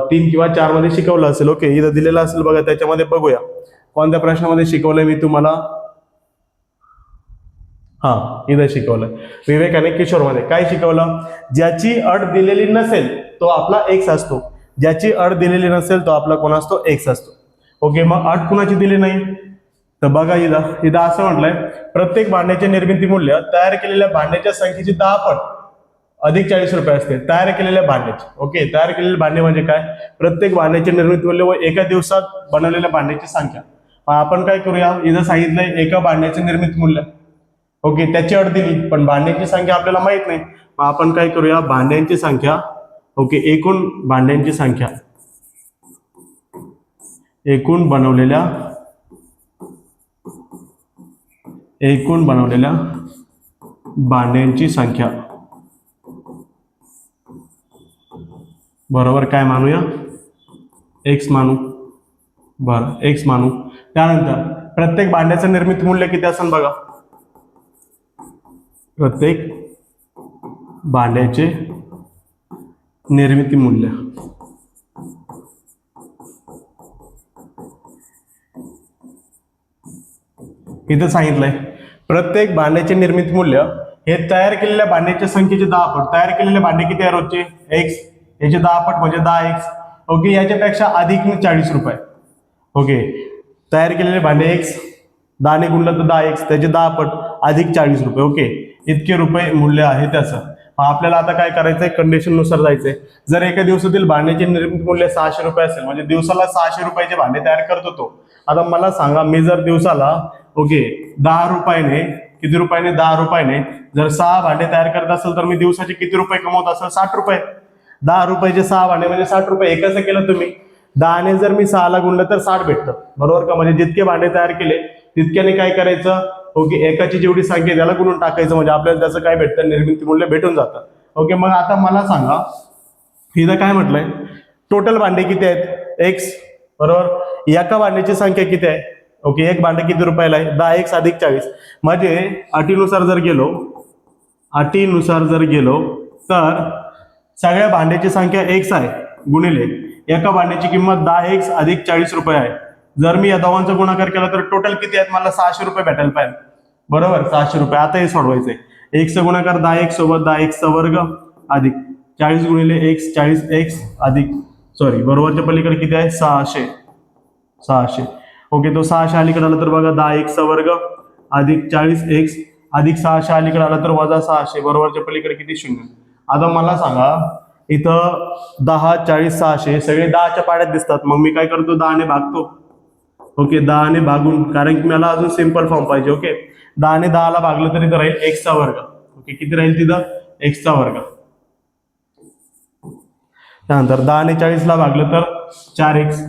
3 किंवा 4 मध्ये शिकवलं असेल. ओके, इथं दिलेलं असेल बघा, त्याच्यामध्ये बघूया कोणत्या प्रश्नामध्ये शिकवलंय मी तुम्हाला. इथं शिकवलं विवेक आणि किशोर मध्ये. काय शिकवलं, ज्याची अट दिलेली नसेल तो आपला एक्स असतो. ज्याची अट दिलेली नसेल तो आपला कोण असतो, एक्स असतो. ओके, मग अट कुणाची दिली नाही, तर बघा इथं असं म्हटलंय, प्रत्येक भांड्याचे निर्मिती मूल्य तयार केलेल्या भांड्याच्या संख्येची 10 पट अधिक 40 रुपये असते. तयार केलेल्या भांड्याचे. ओके, तयार केलेले भांडे म्हणजे काय, प्रत्येक भांड्याचे निर्मिती मूल्य व एका दिवसात बनवलेल्या भांड्याची संख्या. आपण काय करूया, इथं सांगितलंय एका भांड्याचे निर्मिती मूल्य. ओके, त्याची अट दिली, पण भांड्यांची संख्या आपल्याला माहित नाही. मग आपण काय करूया, भांड्यांची संख्या. ओके, एकूण भांड्यांची संख्या, एकूण बनवलेल्या भांड्यांची संख्या बरोबर काय मानूया, एक्स मानू. बरं, एक्स मानू. त्यानंतर प्रत्येक भांड्याचं निर्मिती मूल्य किती असेल बघा, प्रत्येक भांड्याचे निर्मिती मूल्य इथं सांगितलंय, प्रत्येक भांड्याचे निर्मिती मूल्य हे तयार केलेल्या भांड्याच्या संख्येचे 10 पट. तयार केलेले भांडे किती आहे रोजचे, एक्स, याचे 10 पट म्हणजे 10x. ओके, याच्यापेक्षा अधिक 40 रुपये. ओके, तयार केलेले भांडे x, 10 ने गुणलं तर 10x, त्याचे 10 पट अधिक 40 रुपये. ओके, इतके रुपये मूल्य आहे त्याचं. आपल्याला आता काय करायचंय, कंडिशन नुसार जायचंय. जर एका दिवसातील भांड्याचे निर्मिती मूल्य 600 रुपये असेल, म्हणजे दिवसाला 600 रुपयाचे भांडे तयार करतो तो. आता मला सांगा, मी जर दिवसाला ओके 10 रुपयाने, किती रुपयाने, 10 रुपयाने जर 6 भांडे तयार करत असेल तर मी दिवसाचे किती रुपये कमवत असेल, 60 रुपये. 10 रुपयाचे 6 भांडे म्हणजे 60 रुपये. हे कसं केलं तुम्ही, 10 ने जर मी 6 ला गुणलं तर 60 भेटतं, बरोबर का. म्हणजे जितके भांडे तयार केले तितक्याने काय करायचं, ओके, एकाची जेवढी संख्या त्याला गुणून टाकायचं, म्हणजे आपल्याला त्याचं काय भेटतं, निर्मिती मूल्य भेटून जातं. ओके, मग आता मला सांगा, इथं काय म्हटलंय, टोटल भांडे किती आहेत, x, बरोबर. एका भांड्याची संख्या किती आहे, ओके, एक भांडं किती रुपयाला आहे, 10x अधिक 40. म्हणजे अटीनुसार जर गेलो तर सगळ्या भांड्याची संख्या x आहे गुणिले एका भांड्याची किंमत 10x अधिक 40 रुपये आहे. जर मी या दोघांचा गुणाकार केला तर टोटल किती आहेत, मला 600 रुपये भेटायला पाहिजे, बरोबर. 600 रुपये. आता हे सोडवायचंय. x चा गुणाकार 10x सोबत 10x चा वर्ग अधिक 40 गुणिले x, 40x अधिक, सॉरी, बरोबरच्या पलीकडे किती आहे, 600. ओके, तो 600 अलीकडे आला तर बघा 10x चा वर्ग अधिक 40x अधिक 600 अलीकडे आला तर वजा 600, बरोबरच्या पलीकडे किती, 0. आता मला सांगा, इथं 10, 40, 600 सगळे 10च्या पाड्यात दिसतात. मग मी काय करतो, 10 ने भागतो. ओके, 10 ने भागून, कारण की मला अजून सिंपल फॉर्म पाहिजे. ओके, 10 ने 10 ला भागलं तरी राहील x चा वर्ग. ओके, किती राहील तिथं, x चा वर्ग. त्यानंतर 10 ने 40 ला भागलं तर 4x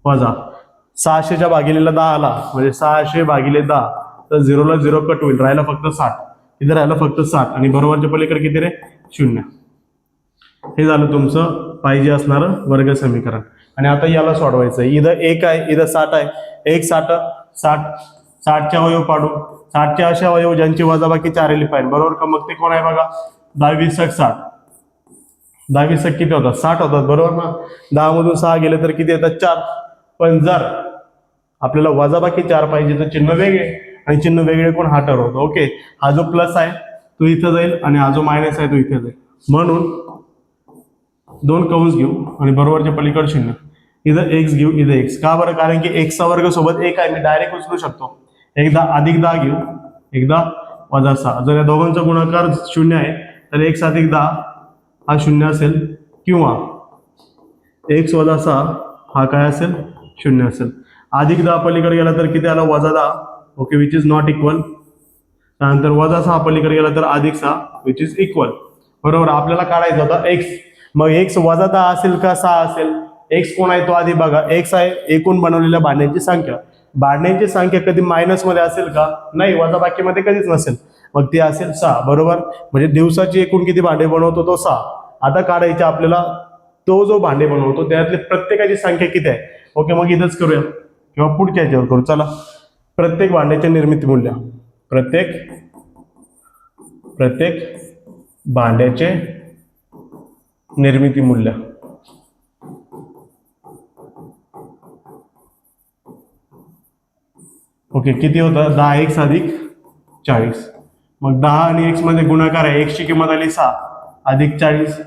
वजा 600च्या भागिलेला 10 ला, म्हणजे 600 भागिले 10, तर 0 ला 0 कट होईल, राहिला फक्त 60. इथं राहिलं फक्त 60 आणि बरोबरच्या पलीकडे किती रे, 0. हे झालं तुमचं पाहिजे असणारं वर्ग समीकरण. आणि आता याला सोडवायचं. इथं 1 आहे, इथं 60 आहे. 1 60चे अवयव पाडू. 60चे असे अवयव ज्यांची वजाबाकी 4 आली पाहिजे, बरोबर का. मग ते कोण आहे बघा, 10 20 60. 10 20 किती होतात, 60 होतात, बरोबर ना. 10 मधून 6 गेले तर किती येतात, 4. पण जर आपल्याला वजाबाकी 4 पाहिजे तर चिन्ह वेगळे, आणि चिन्ह वेगळे कोण, हा ठरवतो. ओके, हा जो प्लस आहे तो इथं जाईल आणि हा जो मायनस आहे तो इथे जाईल. म्हणून 2 कंस घेऊ आणि बरोबरच्या पलीकडे 0. इथं x घेऊ, इथं x. का बरं, कारण की x चा वर्ग सोबत 1 आहे, मी डायरेक्ट उचलू शकतो. एकदा अधिक 10 घेऊ, एकदा वजा 6. जर या दोघांचा गुणाकार 0 आहे तर x अधिक 10 हा 0 असेल, किंवा x वजा 6 हा काय असेल, 0 असेल. अधिक 10 पलीकडे गेला तर किती आला, वजा 10. Okay, which is not equal. त्यानंतर वजा 6 पलीकडे गेला तर अधिक 6 विच इज इक्वल, बरोबर. आपल्याला काढायचा होता x. मग x वजा 10 असेल का 6 असेल, x कोण आहे तो आधी बघा. x आहे एकूण बनवलेल्या भांड्यांची संख्या. भांड्यांची संख्या कधी मायनस मध्ये असेल का, नाही, वजाबाकीमध्ये कधीच नसेल. मग ती असेल 6, बरोबर. म्हणजे दिवसाची एकूण किती भांडे बनवतो तो 6. आता काढायचे आपल्याला तो जो भांडे बनवतो त्यातली प्रत्येकाची संख्या किती आहे. ओके, मग इथंच करूया किंवा पुढच्या ह्याच्यावर करू. चला, प्रत्येक भांड्याचे निर्मिती मूल्य, प्रत्येक भांड्याचे निर्मिती मूल्य. ओके, किती होतं, 10x अधिक 40. मग 10 आणि x मध्ये गुणाकार आहे. x ची किंमत आली 6 अधिक 40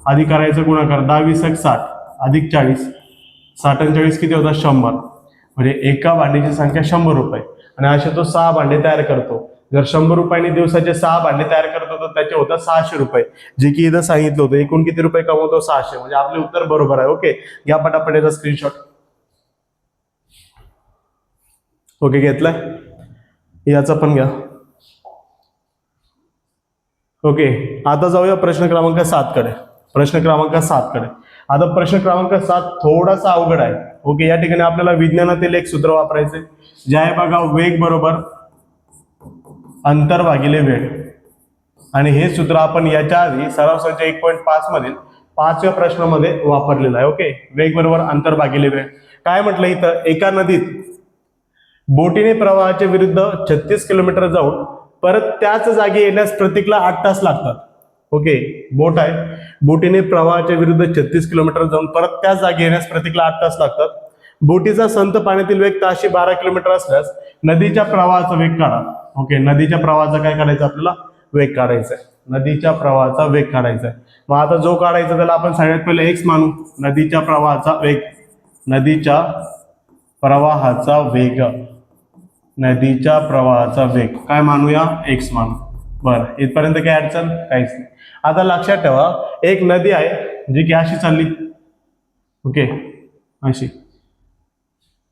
अधिक करायचं गुणाकार, 10 20 60 अधिक 40, 60 आणि 40 किती होतात, 100. म्हणजे एका भांड्याची संख्या 100 रुपये. आणि असे तो 6 भांडे तयार करतो. जर 100 रुपयाने दिवसाचे 6 भांडे तयार करतो तर त्याचे होतात 600 रुपये, जे की इथं सांगितलं होतं. एकूण किती रुपये कमवतो, 600. म्हणजे आपले उत्तर बरोबर आहे. ओके, घ्या पटापट याचा स्क्रीनशॉट. ओके, घेतलाय, याचा पण घ्या. ओके, आता जाऊया प्रश्न क्रमांक 7 कडे. आता प्रश्न क्रमांक 7 थोडासा अवघड आहे. ओके, या ठिकाणी आपल्याला विज्ञानातील एक सूत्र वापरायचे, जे आहे बघा, वेग बरोबर अंतर भागिले वेळ. आणि हे सूत्र आपण याच्या आधी सराव संच 1.5 मधील 5व्या प्रश्नामध्ये वापरलेलं आहे. ओके, वेग बरोबर अंतर भागिले वेळ. काय म्हटलं इथं, एका नदीत बोटीने प्रवाहाच्या विरुद्ध 36 किलोमीटर जाऊन परत त्याच जागी येण्यास प्रतीकला 8 तास लागतात. ओके, बोट आहे, बोटीने प्रवाहाच्या विरुद्ध 36 किलोमीटर जाऊन परत त्याच जागी येण्यास प्रतीकला 8 तास लागतात. बोटीचा संत पाण्यातील वेग ताशी 12 किलोमीटर असल्यास नदीच्या प्रवाहाचा वेग काढा. ओके, नदीच्या प्रवाहाचा काय काढायचा, आपल्याला वेग काढायचा आहे. नदीच्या प्रवाहाचा वेग काढायचा आहे. मग आता जो काढायचा त्याला आपण सगळ्यात पहिले x मानू. नदीच्या प्रवाहाचा वेग, नदीच्या प्रवाहाचा वेग, नदीच्या प्रवाहाचा वेग काय मानूया, x मानू. बरं, इथपर्यंत काय अडचण, काहीच नाही. आता लक्षात ठेवा, एक नदी आहे जी की अशी चालली, ओके, अशी,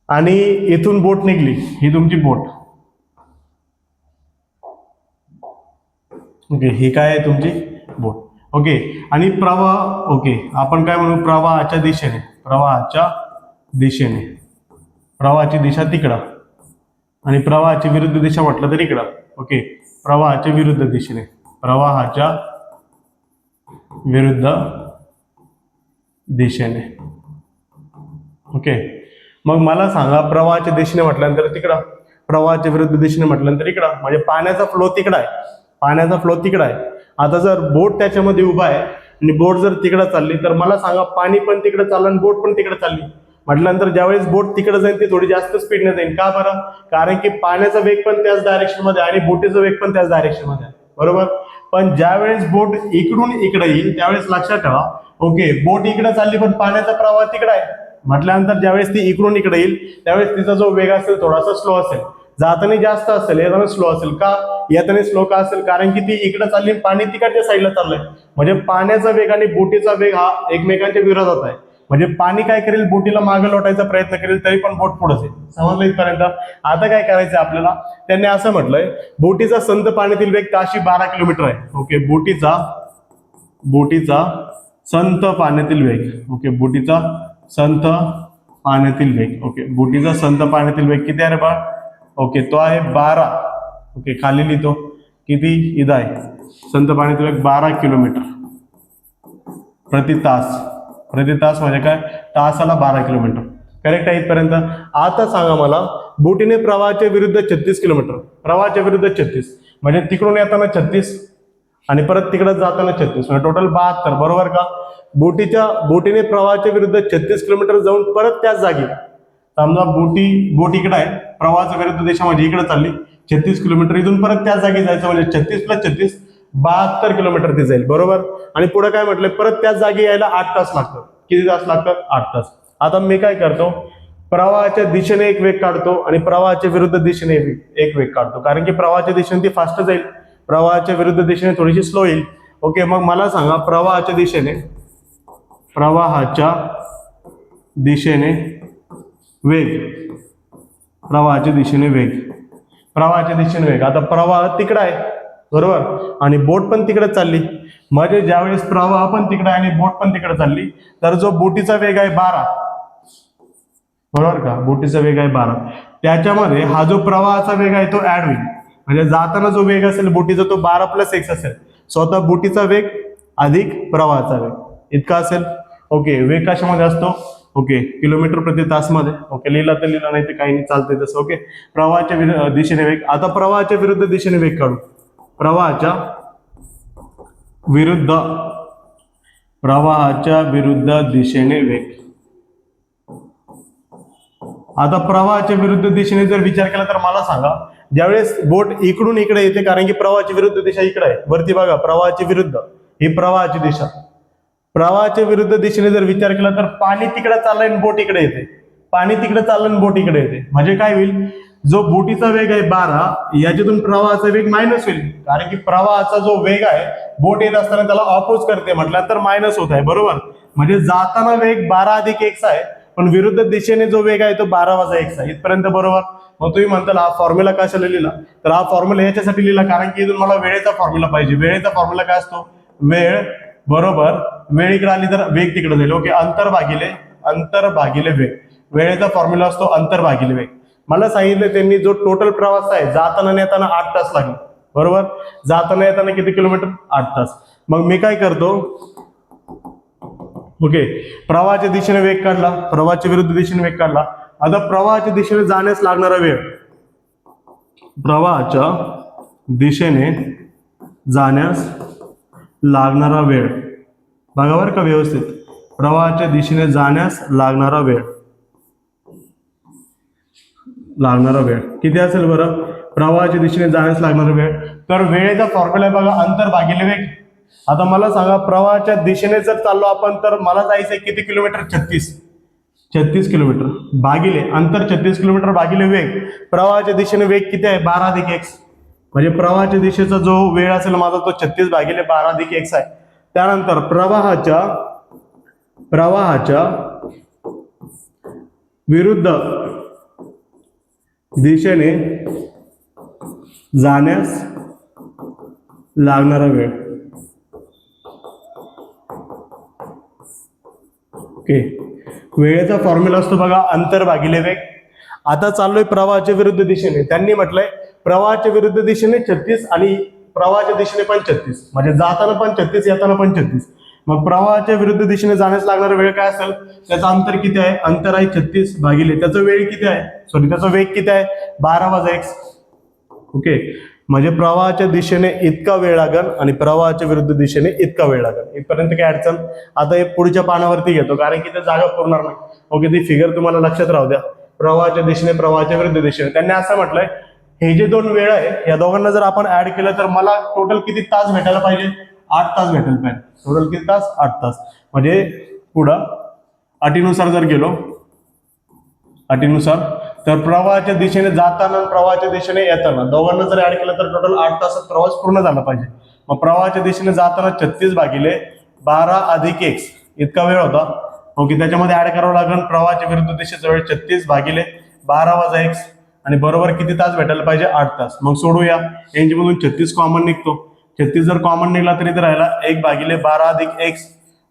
आणि इथून बोट निघली, ही तुमची बोट, ओके, ही काय आहे तुमची बोट, ओके. आणि प्रवाह, ओके, आपण काय म्हणू, प्रवाहाच्या दिशेने, प्रवाहाच्या दिशेने, प्रवाहाची दिशा तिकडं आणि प्रवाहाची विरुद्ध दिशा म्हटलं तर इकडं, ओके. प्रवाहाच्या विरुद्ध दिशेने, प्रवाहाच्या विरुद्ध दिशेने, ओके. मग मला सांगा, प्रवाहाच्या दिशेने म्हटल्यानंतर तिकडं, प्रवाहाच्या विरुद्ध दिशेने म्हटल्यानंतर इकडं, म्हणजे पाण्याचा फ्लो तिकडं आहे, पाण्याचा फ्लो तिकडं आहे. आता जर बोट त्याच्यामध्ये उभा आहे आणि बोट जर तिकडं चालली, तर मला सांगा, पाणी पण तिकडे चाललं आणि बोट पण तिकडे चालली म्हटल्यानंतर ज्यावेळेस बोट तिकडे जाईल ती थोडी जास्त स्पीडने जाईल. का बरं? कारण की पाण्याचा वेग पण त्याच डायरेक्शन मध्ये आणि बोटीचा वेग पण त्याच डायरेक्शन मध्ये आहे, बरोबर. पण ज्यावेळेस बोट इकडून इकडे येईल त्यावेळेस लक्षात ठेवा, ओके, बोट इकडे चालली पण पाण्याचा प्रवाह तिकडे आहे म्हटल्यानंतर ज्यावेळेस ती इकडून इकडे येईल त्यावेळेस तिचा जो वेग असेल थोडासा स्लो असेल, जाताना जास्त असेल, येताना स्लो असेल. का येताना स्लो का असेल? कारण की ती इकडे चालली, पाणी तिकडच्या साईडला चाललंय, म्हणजे पाण्याचा वेग आणि बोटीचा वेग हा एकमेकांच्या विरोधात आहे. म्हणजे पाणी काय करेल, बोटीला मागे लोटायचा प्रयत्न करेल तरी पण बोट पुढे जाईल. समजलं इथपर्यंत? आता काय करायचं आपल्याला, त्यांनी असं म्हटलंय, बोटीचा संत पाण्यातील वेग ताशी 12 किलोमीटर आहे. ओके, बोटीचा संत पाण्यातील वेग, ओके, बोटीचा संत पाण्यातील वेग, ओके, बोटीचा संत पाण्यातील वेग किती आहे रे बा? ओके, तो आहे 12. ओके, खाली लिहितो किती, इथं आहे संत पाण्यातील वेग 12 किलोमीटर प्रति तास. प्रति तास म्हणजे काय, तासाला 12 किलोमीटर. करेक्ट आहे इथपर्यंत? आता सांगा मला, बोटीने प्रवाहाच्या विरुद्ध 36 किलोमीटर, प्रवाहाच्या विरुद्ध 36 म्हणजे तिकडून येताना 36 आणि परत तिकडे जाताना 36 म्हणजे टोटल 72, बरोबर का? बोटीने प्रवाहाच्या विरुद्ध 36 किलोमीटर जाऊन परत त्याच जागी, समजा बोट इकडे आहे, प्रवाहाच्या विरुद्ध दिशा म्हणजे इकडे चालली, 36 किलोमीटर, इथून परत त्याच जागी जायचं म्हणजे 36 + 36 72 किलोमीटर ती जाईल, बरोबर. आणि पुढे काय म्हटलंय, परत त्याच जागी यायला 8 तास लागतात. किती तास लागतात? 8 तास. आता मी काय करतो, प्रवाहाच्या दिशेने एक वेग काढतो आणि प्रवाहाच्या विरुद्ध दिशेने एक वेग काढतो, कारण की प्रवाहाच्या दिशेने ती फास्ट जाईल, प्रवाहाच्या विरुद्ध दिशेने थोडीशी स्लो येईल. ओके, मग मला सांगा, प्रवाहाच्या दिशेने वेग, प्रवाहाच्या दिशेने वेग. आता प्रवाह तिकडे आहे, बरोबर, आणि बोट पण तिकडे चालली, म्हणजे ज्यावेळेस प्रवाह पण तिकडे आणि बोट पण तिकडे चालली, तर जो बोटीचा वेग आहे 12, बरोबर का, बोटीचा वेग आहे 12, त्याच्यामध्ये हा जो प्रवाहाचा वेग आहे तो ऍड होईल. म्हणजे जाताना जो वेग असेल बोटीचा तो 12 + x असेल, स्वतः बोटीचा वेग अधिक प्रवाहाचा वेग इतका असेल. ओके, वेग कशामध्ये असतो? ओके, किलोमीटर प्रति तास मध्ये. ओके, लिहिला तर लिहिला, नाही तर काही नाही, चालतंय तसं. ओके, प्रवाहाच्या दिशेने वेग. आता प्रवाहाच्या विरुद्ध दिशेने वेग काढू. प्रवाहाच्या विरुद्ध दिशेने वेग. आता प्रवाहाच्या विरुद्ध दिशेने जर विचार केला तर मला सांगा, ज्यावेळेस बोट इकडून इकडे येते, कारण की प्रवाहाची विरुद्ध दिशा इकडे आहे, वरती बघा, प्रवाहाची विरुद्ध, ही प्रवाहाची दिशा. प्रवाहाच्या विरुद्ध दिशेने जर विचार केला तर पाणी तिकडे चाललंय आणि बोट इकडे येते, पाणी तिकडे चाललं आणि बोट इकडे येते, म्हणजे काय होईल, जो बोटीचा वेग आहे 12, याच्यातून प्रवाहाचा वेग मायनस होईल, कारण की प्रवाहाचा जो वेग आहे बोट येत असताना त्याला ऑपोज करते म्हटल्यानंतर मायनस होत आहे, बरोबर. म्हणजे जाताना वेग 12 + x आहे, पण विरुद्ध दिशेने जो वेग आहे तो 12 - x आहे. इथपर्यंत बरोबर. मग तुम्ही म्हणताल हा फॉर्म्युला कशाला लिहिला, तर हा फॉर्म्युला याच्यासाठी लिहिला कारण की इथून मला वेळेचा फॉर्म्युला पाहिजे. वेळेचा फॉर्म्युला काय असतो, वेळ बरोबर, वेळ इकडे आली तर वेग तिकडे जाईल. ओके, अंतर भागिले वेग. वेळेचा फॉर्म्युला असतो अंतर भागिले वेग. मला सांगितलं त्यांनी, जो टोटल प्रवास आहे जाताना येताना 8 तास लागले, बरोबर. जाताना येताना किती किलोमीटर? 8 तास. मग मी काय करतो, ओके, प्रवाहाच्या दिशेने वेग काढला, प्रवाहाच्या विरुद्ध दिशेने वेग काढला. आता प्रवाहाच्या दिशेने जाण्यास लागणारा वेळ, प्रवाहाच्या दिशेने जाण्यास लागणारा वेळ बघा बरं का व्यवस्थित, प्रवाहाच्या दिशेने जाण्यास लागणारा वेळ किती असेल बरं? प्रवाहाच्या दिशेने जाण्यास लागणारा वेळ, तर वेळेचा फॉर्म्युला आहे बघा, अंतर भागिले वेग. आता मला सांगा, प्रवाहाच्या दिशेने जर चाललो आपण तर मला जायचंय किती किलोमीटर? 36. 36 किलोमीटर भागिले अंतर 36 किलोमीटर भागिले वेग, प्रवाहाच्या दिशेने वेग किती आहे 12+x, म्हणजे प्रवाहाच्या दिशेचा जो वेळ असेल माझा तो 36 भागिले 12+x आहे. त्यानंतर प्रवाहाच्या विरुद्ध दिशेने जाण्यास लागणारा वेळ. ओके, वेळेचा फॉर्म्युला असतो बघा अंतर भागिले वेग. आता चाललोय प्रवाहाच्या विरुद्ध दिशेने. त्यांनी म्हटलंय प्रवाहाच्या विरुद्ध दिशेने 36 आणि प्रवाहाच्या दिशेने पण 36, म्हणजे जाताना पण 36 येताना पण 36. मग प्रवाहाच्या विरुद्ध दिशेने जाण्यास लागणारा वेळ काय असेल, त्याचं अंतर किती आहे, अंतर आहे 36 भागिले त्याचा वेळ किती आहे, त्याचा वेग किती आहे 12+x. ओके, म्हणजे प्रवाहाच्या दिशेने इतका वेळ लागेल आणि प्रवाहाच्या विरुद्ध दिशेने इतका वेळ लागेल. इथपर्यंत काय अडचण. आता हे पुढच्या पानावरती घेतो कारण की ते जागा पुरणार नाही. ओके, ती फिगर तुम्हाला लक्षात राहू द्या. प्रवाहाच्या दिशेने प्रवाहाच्या विरुद्ध दिशेने त्यांनी असं म्हटलंय हे जे दोन वेळ आहे या दोघांना जर आपण ऍड केलं तर मला टोटल किती तास भेटायला पाहिजे, 8 तास भेटायला पाहिजे. टोटल किती तास, 8 तास. म्हणजे पुढं अटीनुसार जर गेलो, अटीनुसार तर प्रवाहाच्या दिशेने जाताना प्रवाहाच्या दिशेने येताना दोघांना जर ऍड केलं तर टोटल 8 तासात प्रवास पूर्ण झाला पाहिजे. मग प्रवाहाच्या दिशेने जाताना 36 भागिले 12+x इतका वेळ होता. ओके, त्याच्यामध्ये ऍड करावं लागेल प्रवाहाच्या विरुद्ध दिशेचा वेळ 36 भागिले 12+x आणि बरोबर किती तास भेटायला पाहिजे, 8 तास. मग सोडूया, यांच्यामधून 36 कॉमन निघतो. 36 जर कॉमन निघला तर इथे राहिला 1 भागिले 12+x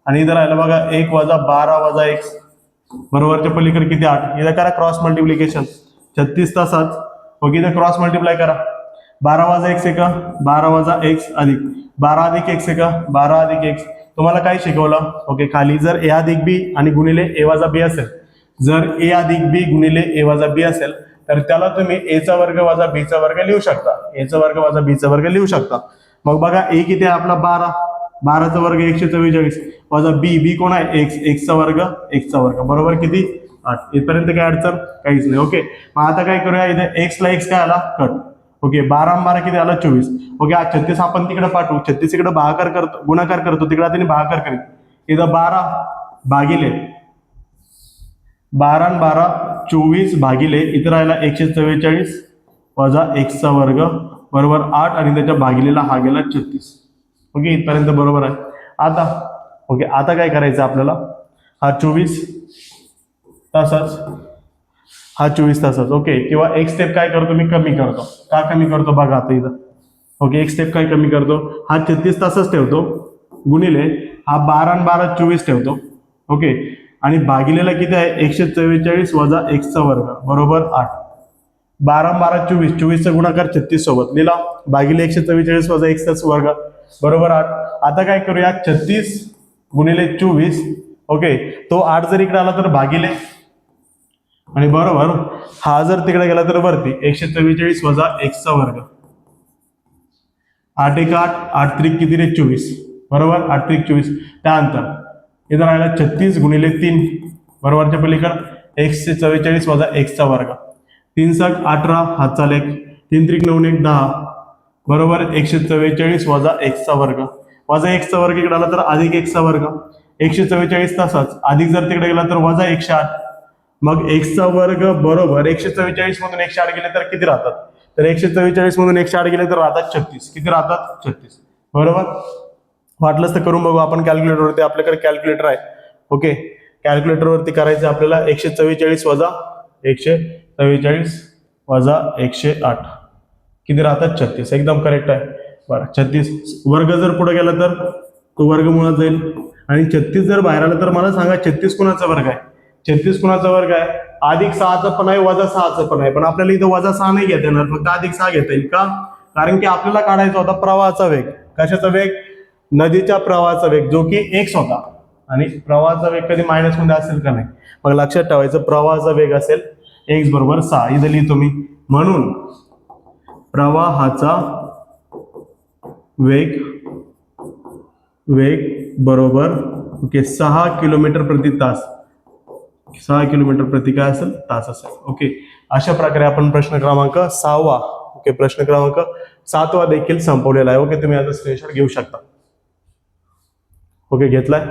आणि इथे राहिला बघा 1 वजा 12+x. बरोबरच्या पलीकडे किती 8. इथं करा क्रॉस मल्टिप्लिकेशन 36 तासात. ओके, इथं क्रॉस मल्टिप्लाय करा 12+x आहे का 12+x अधिक 12+x आहे का 12+x. तुम्हाला काय शिकवलं, ओके, खाली जर a अधिक b आणि गुणिले a वजा b असेल, जर a अधिक b गुणिले a वजा b असेल तर त्याला तुम्ही a चा वर्ग वजा b चा वर्ग लिहू शकता, a चा वर्ग वजा b चा वर्ग लिहू शकता. मग बघा a किती आहे आपला 12, 12चा वर्ग 144 वजा b कोण आहे x चा वर्ग बरोबर किती 8. इथपर्यंत काय अडचण काहीच नाही. ओके, मग आता काय करूया, इथे x ला x काय आला कट. ओके, 12 किती आला 24. ओके, आज 36 आपण तिकडे पाठवू, 36 इकडे गुणाकार करतो तिकडे त्यांनी भागाकार करेल. इथं 12 भागिले 12 आणि 12 24 भागिले इथं राहिला 144 वजा x चा वर्ग बरोबर 8 आणि त्याच्या भागिलेला हा गेला 36. ओके, इथपर्यंत बरोबर आहे. आता ओके, आता काय करायचं आपल्याला, हा 24 तासाच, हा 24 तासाच. ओके, किंवा एक स्टेप काय करतो मी कमी करतो. का कमी करतो बघा आता इथं. ओके, एक स्टेप काय कमी करतो, हा 36 तासच ठेवतो गुणिले हा 12 आणि 12 24 ठेवतो. ओके, आणि भागिलेला किती आहे 144 वजा x चा वर्ग बरोबर 8. 12 12 24, 24 चा गुणाकार 36 सोबत लिहिला भागिले 144 वजा x चा वर्ग बरोबर 8. आता काय करूया 36 गुणिले 24. ओके, तो 8 जर इकडे आला तर भागिले आणि बरोबर हा जर तिकडे गेला तर वरती 144 वजा x चा वर्ग. 8 1 8, 8 3 किती रे 24 बरोबर 8 3 24. त्यानंतर इथं राहिला 36 गुणिले 3 बरोबरच्या पलीकडे 144 वजा x चा वर्ग. 3 7 18 हात चाल 1, 3 3 9 1 10 बरोबर 144 वजा x चा वर्ग. वजा x चा वर्ग इकडे आला तर अधिक x चा वर्ग. 144 तासाच अधिक जर तिकडे गेला तर वजा 108. मग x चा वर्ग बरोबर 144 मधून 108 गेले तर किती राहतात, तर 144 मधून 108 गेले तर राहतात 36. किती राहतात 36 बरोबर. वाटलंच तर करून बघू आपण कॅल्क्युलेटरवरती, आपल्याकडे कॅल्क्युलेटर आहे. ओके, कॅल्क्युलेटरवरती करायचं आपल्याला 144 वजा 144 वजा 108 किती राहतात 36. एकदम करेक्ट आहे. बरं, 36 वर्ग जर पुढे गेला तर तो वर्गमुळात जाईल आणि 36 जर बाहेर आला तर मला सांगा 36 कुणाचा वर्ग आहे. 36 कुणाचा वर्ग आहे, अधिक 6चा पण आहे वजा 6चा पण आहे, पण आपल्याला इथं वजा 6 नाही घेता येणार, फक्त अधिक 6 घेता येईल. का, कारण की आपल्याला काढायचा होता प्रवाहाचा वेग. कशाचा वेग, नदीच्या प्रवाहाचा वेग जो की x होता. आणि प्रवाहाचा वेग कधी मायनस मध्ये असेल का नाही, मग लक्षात ठेवायचं प्रवाहाचा वेग असेल x बरोबर 6. इथं लिहितो मी, म्हणून प्रवाहाचा वेग बरोबर ओके 6 किलोमीटर प्रति तास. 6 किलोमीटर प्रति काय असेल तास असेल. ओके, अशा प्रकारे आपण प्रश्न क्रमांक 6वा ओके प्रश्न क्रमांक 7वा देखील संपवलेला आहे. ओके, तुम्ही आता स्क्रीनशॉट घेऊ शकता. ओके, घेतलाय,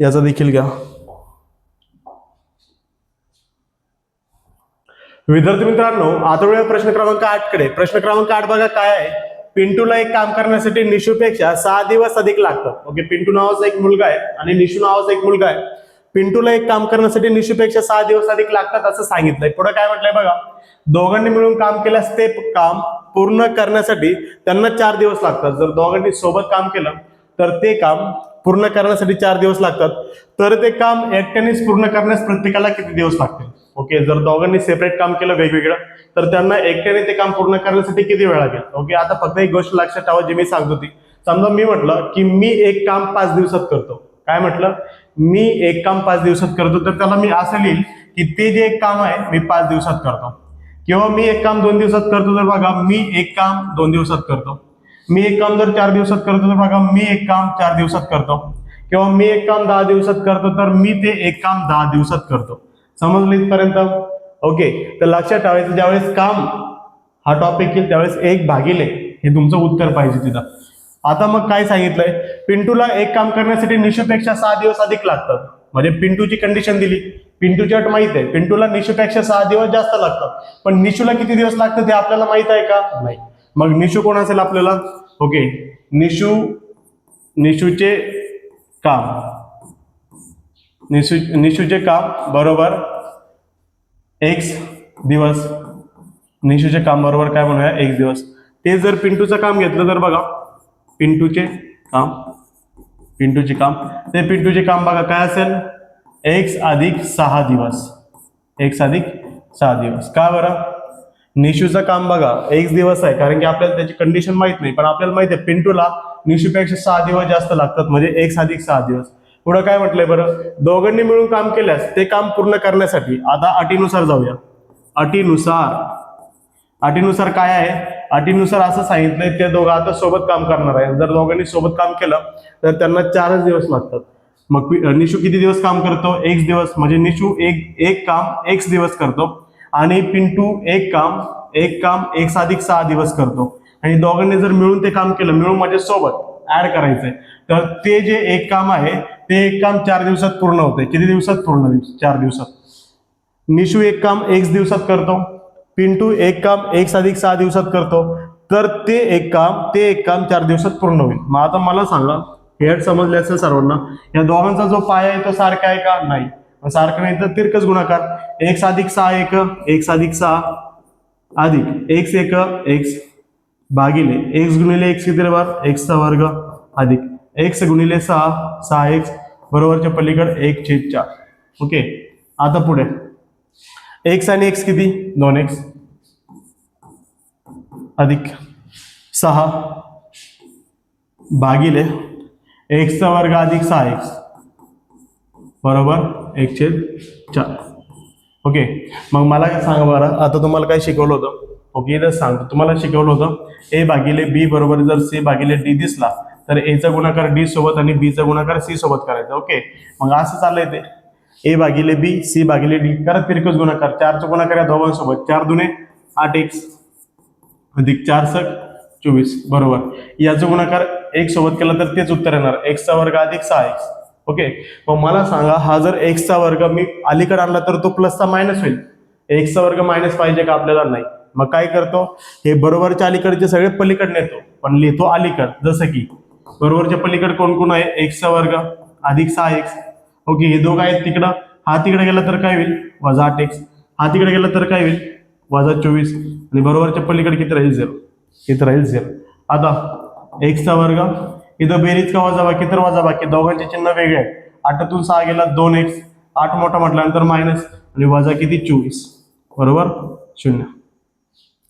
याचा देखील घ्या. विद्यार्थी मित्रांनो, आता वेळ प्रश्न क्रमांक 8 कडे. प्रश्न क्रमांक 8 बघा काय आहे. पिंटूला एक काम करण्यासाठी निशूपेक्षा 6 दिवस अधिक लागतात. ओके, पिंटू नावाचा एक मुलगा आहे आणि निशू नावाचा एक मुलगा आहे. पिंटूला एक काम करण्यासाठी निशूपेक्षा 6 दिवस अधिक लागतात असं सांगितलंय. पुढे काय म्हटलंय बघा, दोघांनी मिळून काम केल्यास ते काम पूर्ण करण्यासाठी त्यांना 4 दिवस लागतात. जर दोघांनी सोबत काम केलं तर ते काम पूर्ण करण्यासाठी 4 दिवस लागतात. तर ते काम एकट्यानेच पूर्ण करण्यास प्रत्येकाला किती दिवस लागतील? ओके, जर दोघांनी सेपरेट काम केलं वेगवेगळं तर त्यांना एकट्याने ते काम पूर्ण करण्यासाठी किती वेळ लागेल? ओके, आता फक्त एक गोष्ट लक्षात ठेवा जी मी सांगतो ती. समजा मी म्हटलं की मी एक काम 5 दिवसात करतो. काय म्हटलं? मी एक काम 5 दिवसात करतो, तर त्याला मी असं लिहिल की ते जे एक काम आहे मी 5 दिवसात करतो. किंवा मी एक काम 2 दिवसात करतो, तर बघा मी एक काम 2 दिवसात करतो. मी एक काम जर 4 दिवसात करतो, तर बघा मी एक काम 4 दिवसात करतो. किंवा मी एक काम 10 दिवसात करतो, तर मी ते एक काम 10 दिवसात करतो. समजलं इथपर्यंत? ओके, तर लक्षात ठेवायचं ज्यावेळेस काम हा टॉपिक येईल त्यावेळेस 1/, हे तुमचं उत्तर पाहिजे तिथं. आता मग काय सांगितलंय, पिंटूला एक काम करण्यासाठी निशूपेक्षा 6 दिवस अधिक लागतात. म्हणजे पिंटूची कंडिशन दिली, पिंटूची अट माहित आहे, पिंटूला निशूपेक्षा 6 दिवस जास्त लागतात. पण निशूला किती दिवस लागतात हे आपल्याला माहित आहे का? नाही. मग निशू कोण असेल आपल्याला? ओके, निशूचे काम, निशूचे काम बरोबर x दिवस. निशूचे काम बरोबर काय म्हणूया? x दिवस. ते जर पिंटूचं काम घेतलं तर बघा पिंटूचे काम ते पिंटूचे काम बघा काय असेल? x अधिक 6 दिवस. x अधिक 6 दिवस. का बरं? निशूचं काम बघा x दिवस आहे, कारण की आपल्याला त्याची कंडिशन माहित नाही, पण आपल्याला माहिती आहे पिंटूला निशूपेक्षा 6 दिवस जास्त लागतात, म्हणजे x अधिक 6 दिवस. पुढे काय म्हटलंय बरं? दोघांनी मिळून काम केल्यास ते काम पूर्ण करण्यासाठी, आता अटीनुसार जाऊया. अटीनुसार काय आहे? अटीनुसार असं सांगितलंय ते दोघं आता सोबत काम करणार आहे. जर दोघांनी सोबत काम केलं तर त्यांना 4 दिवस लागतात. मग निशू किती दिवस काम करतो? x दिवस. म्हणजे निशू एक काम x दिवस करतो आणि पिंटू एक काम x अधिक 6 दिवस करतो. आणि दोघांनी जर मिळून ते काम केलं, मिळून म्हणजे सोबत ऍड करायचंय, तर ते जे एक काम आहे ते एक काम 4 दिवसात पूर्ण होते. किती दिवसात पूर्ण? 4 दिवसात. निशू एक काम x दिवसात करतो, पिंटू एक काम x अधिक 6 दिवसात करतो, तर ते एक काम 4 दिवसात पूर्ण होईल. मग आता मला सांगा, हे समजले असेल सर्वांना, या दोघांचा जो पाय आहे तो सारखा आहे का? नाही. सारखं नाही तर तिरकस गुणाकार. x अधिक 6 x अधिक 6 अधिक x भागिले x गुणिले x किती बरोबर? x चा वर्ग अधिक x गुणिले 6x बरोबरच्या पलीकडे 1/4. ओके, आता पुढे x आणि x किती? 2x अधिक 6 भागिले x चा वर्ग अधिक 6x बरोबर 1/4. ओके, मग मला सांगा बरं, आता तुम्हाला काय शिकवलं होतं? ओके, इथं सांगतो. तुम्हाला शिकवलं होतं a भागिले b बरोबर जर c भागिले d दिसला तर a चा गुणाकार d सोबत आणि b चा गुणाकार c सोबत करायचा. ओके, मग असं चाललंय ते a भागिले b c भागिले d करत तिरकस गुणाकार. 4 चा गुणाकार या दोघांसोबत 4 दुने 8x अधिक 4 × 24 बरोबर. याचा गुणाकार 1 सोबत केला तर तेच उत्तर येणार, x चा वर्ग अधिक 6x. ओके, मग मला सांगा, हा जर x चा वर्ग मी अलीकडे आणला तर तो प्लसचा मायनस होईल. x चा वर्ग मायनस पाहिजे का आपल्याला? नाही. मग काय करतो? हे बरोबरच्या अलीकडचे सगळे पलीकडे नेतो, पण लिहितो अलीकड. जसं की बरोबरच्या पलीकडे कोण कोण आहे? x चा वर्ग अधिक 6x. ओके, हे दोघं आहेत तिकडं. हा तिकडे गेला तर काय होईल? वजा 8x. हा तिकडे गेला तर काय होईल? वजा 24. आणि बरोबरच्या पलीकडे किती राहील? 0. इथं राहील 0. आता x चा वर्ग, इथं बेरीज का वजाबाकी? तर वजाबाकी. दोघांचे चिन्ह वेगळे आहेत. 8तून 6 गेला 2x, 8 मोठा म्हटल्यानंतर मायनस आणि वजा किती? 24 बरोबर 0.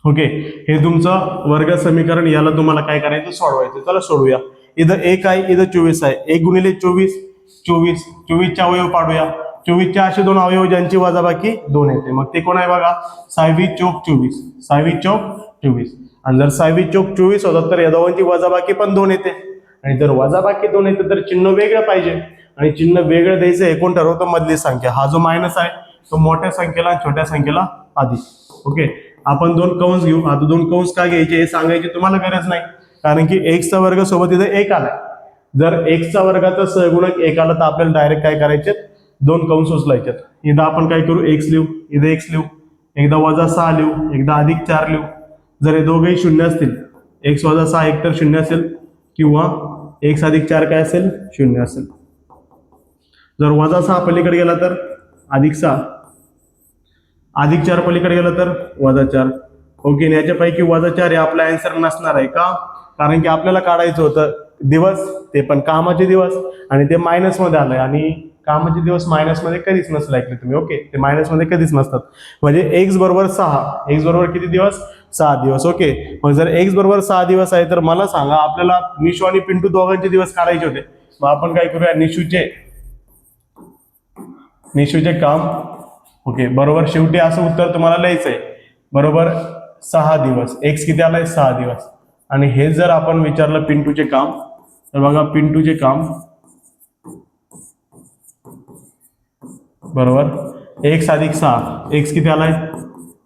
ओके, हे तुमचं वर्ग समीकरण. याला तुम्हाला काय करायचं? सोडवायचं. चला सोडूया. इथं 1 आहे, इथं 24 आहे. 1 गुणिले 24 24चे अवयव पाडूया. 24चे असे 2 अवयव ज्यांची वजाबाकी 2 येते. मग ते कोण आहे बघा? 6 चोक 24. 6 चोक 24. आणि जर 6 चोक 24 होतात तर या दोघांची वजाबाकी पण 2 येते. आणि जर वजाबाकी 2 येते तर चिन्ह वेगळं पाहिजे. आणि चिन्ह वेगळं द्यायचं हे कोण ठरवतं? मधली संख्या. हा जो मायनस आहे तो मोठ्या संख्येला आणि छोट्या संख्येला अधिक. ओके, आपण 2 कंस घेऊ. आता 2 कंस का घ्यायचे हे सांगायची तुम्हाला गरज नाही, कारण की x चा वर्ग सोबत इथे 1 आलाय. जर x चा वर्गाचा सहगुणक 1 आला तर आपल्याला डायरेक्ट काय करायचे? 2 कंस उचलायचे. इथं आपण काय करू? x लिहू, इथे x लिहू. एकदा -6 लिहू, एकदा +4 लिहू. जर हे दोघेही शून्य असतील, x - 6 एकतर शून्य असेल किंवा x + 4 काय असेल, शून्य असेल. जर -6 पलीकडे गेला तर +6, +4 पलीकडे गेला तर -4. ओके, याच्यापैकी -4 हे आपला आन्सर नसणार आहे. का? कारण की आपल्याला काढायचं होतं दिवस, ते पण कामाचे दिवस, आणि ते मायनसमध्ये आलंय. आणि कामाचे दिवस मायनसमध्ये कधीच नसलं ऐकले तुम्ही. ओके, ते मायनसमध्ये कधीच नसतात. म्हणजे x बरोबर 6, x बरोबर किती दिवस, 6 दिवस. ओके, मग जर x बरोबर 6 दिवस आहे तर मला सांगा, आपल्याला निशू आणि पिंटू दोघांचे दिवस काढायचे होते. मग आपण काय करूया, निशूचे काम. ओके, बरोबर. शेवटी असं उत्तर तुम्हाला लिहायचंय, बरोबर 6 दिवस. x किती आलाय, 6 दिवस. आणि हे जर आपण विचारलं पिंटूचे काम, तर बघा पिंटूचे काम बरोबर x + 6. x किती आलाय,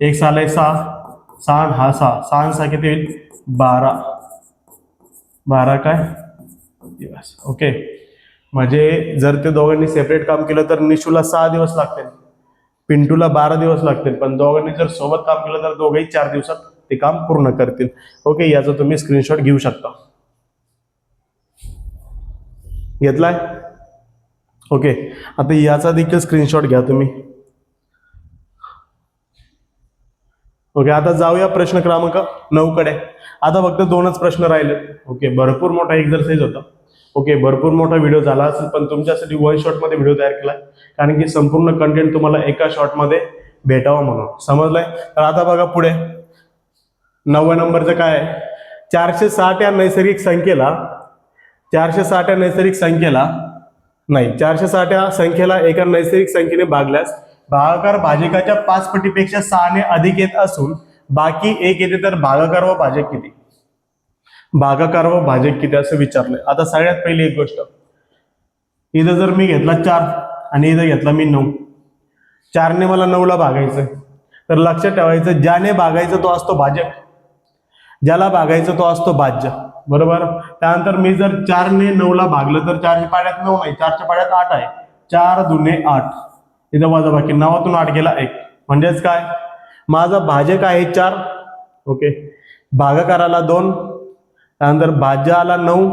x आलाय 6, 6 हा 6, 6 6 किती होईल, 12. 12 काय दिवस. ओके, म्हणजे जर ते दोघांनी सेपरेट काम केलं तर निशूला 6 दिवस लागतील, पिंटूला 12 दिवस लागतील. पण दोघांनी जर सोबत काम केलं तर दोघेही 4 दिवसात ते काम पूर्ण करतील. ओके, याचा तुम्ही स्क्रीनशॉट घेऊ शकता. घेतलाय? ओके, आता याचा देखील स्क्रीनशॉट घ्या तुम्ही. ओके, आता जाऊया प्रश्न क्रमांक 9 कडे. आता फक्त 2च प्रश्न राहिले. ओके, भरपूर मोठा एक्झरसाइज होता. ओके, भरपूर मोठा व्हिडिओ झाला असेल, पण तुमच्यासाठी 1 शॉटमध्ये व्हिडिओ तयार केलाय, कारण की संपूर्ण कंटेंट तुम्हाला एका शॉटमध्ये भेटावं म्हणून. समजलंय? तर आता बघा पुढे 9व्या नंबरचं काय आहे, 460 या नैसर्गिक संख्येला 460 या संख्येला एका नैसर्गिक संख्येने भागल्यास भागाकार भाजकाच्या 5 पटीपेक्षा 6 ने अधिक येत असून बाकी 1 येते, तर भागाकार व भाजक किती? भागाकार व भाजक किती असं विचारलंय. आता सगळ्यात पहिली एक गोष्ट, इथं जर मी घेतला 4 आणि इथं घेतला मी 9, 4 ने मला 9 ला भागायचं, तर लक्षात ठेवायचं, ज्याने भागायचं तो असतो भाजक, ज्याला भागायचं तो असतो भाज्य. बरोबर. त्यानंतर मी जर 4 ने 9 ला भागलं तर 4 च्या पाड्यात 9 नाही, 4 च्या पाड्यात 8 आहे. 4 दुने 8, इथं वजाबाकी 9तून 8 गेला 1, म्हणजेच काय, माझा भाजक आहे 4. ओके, भागाकाराला 2, त्यानंतर भाज्य आला 9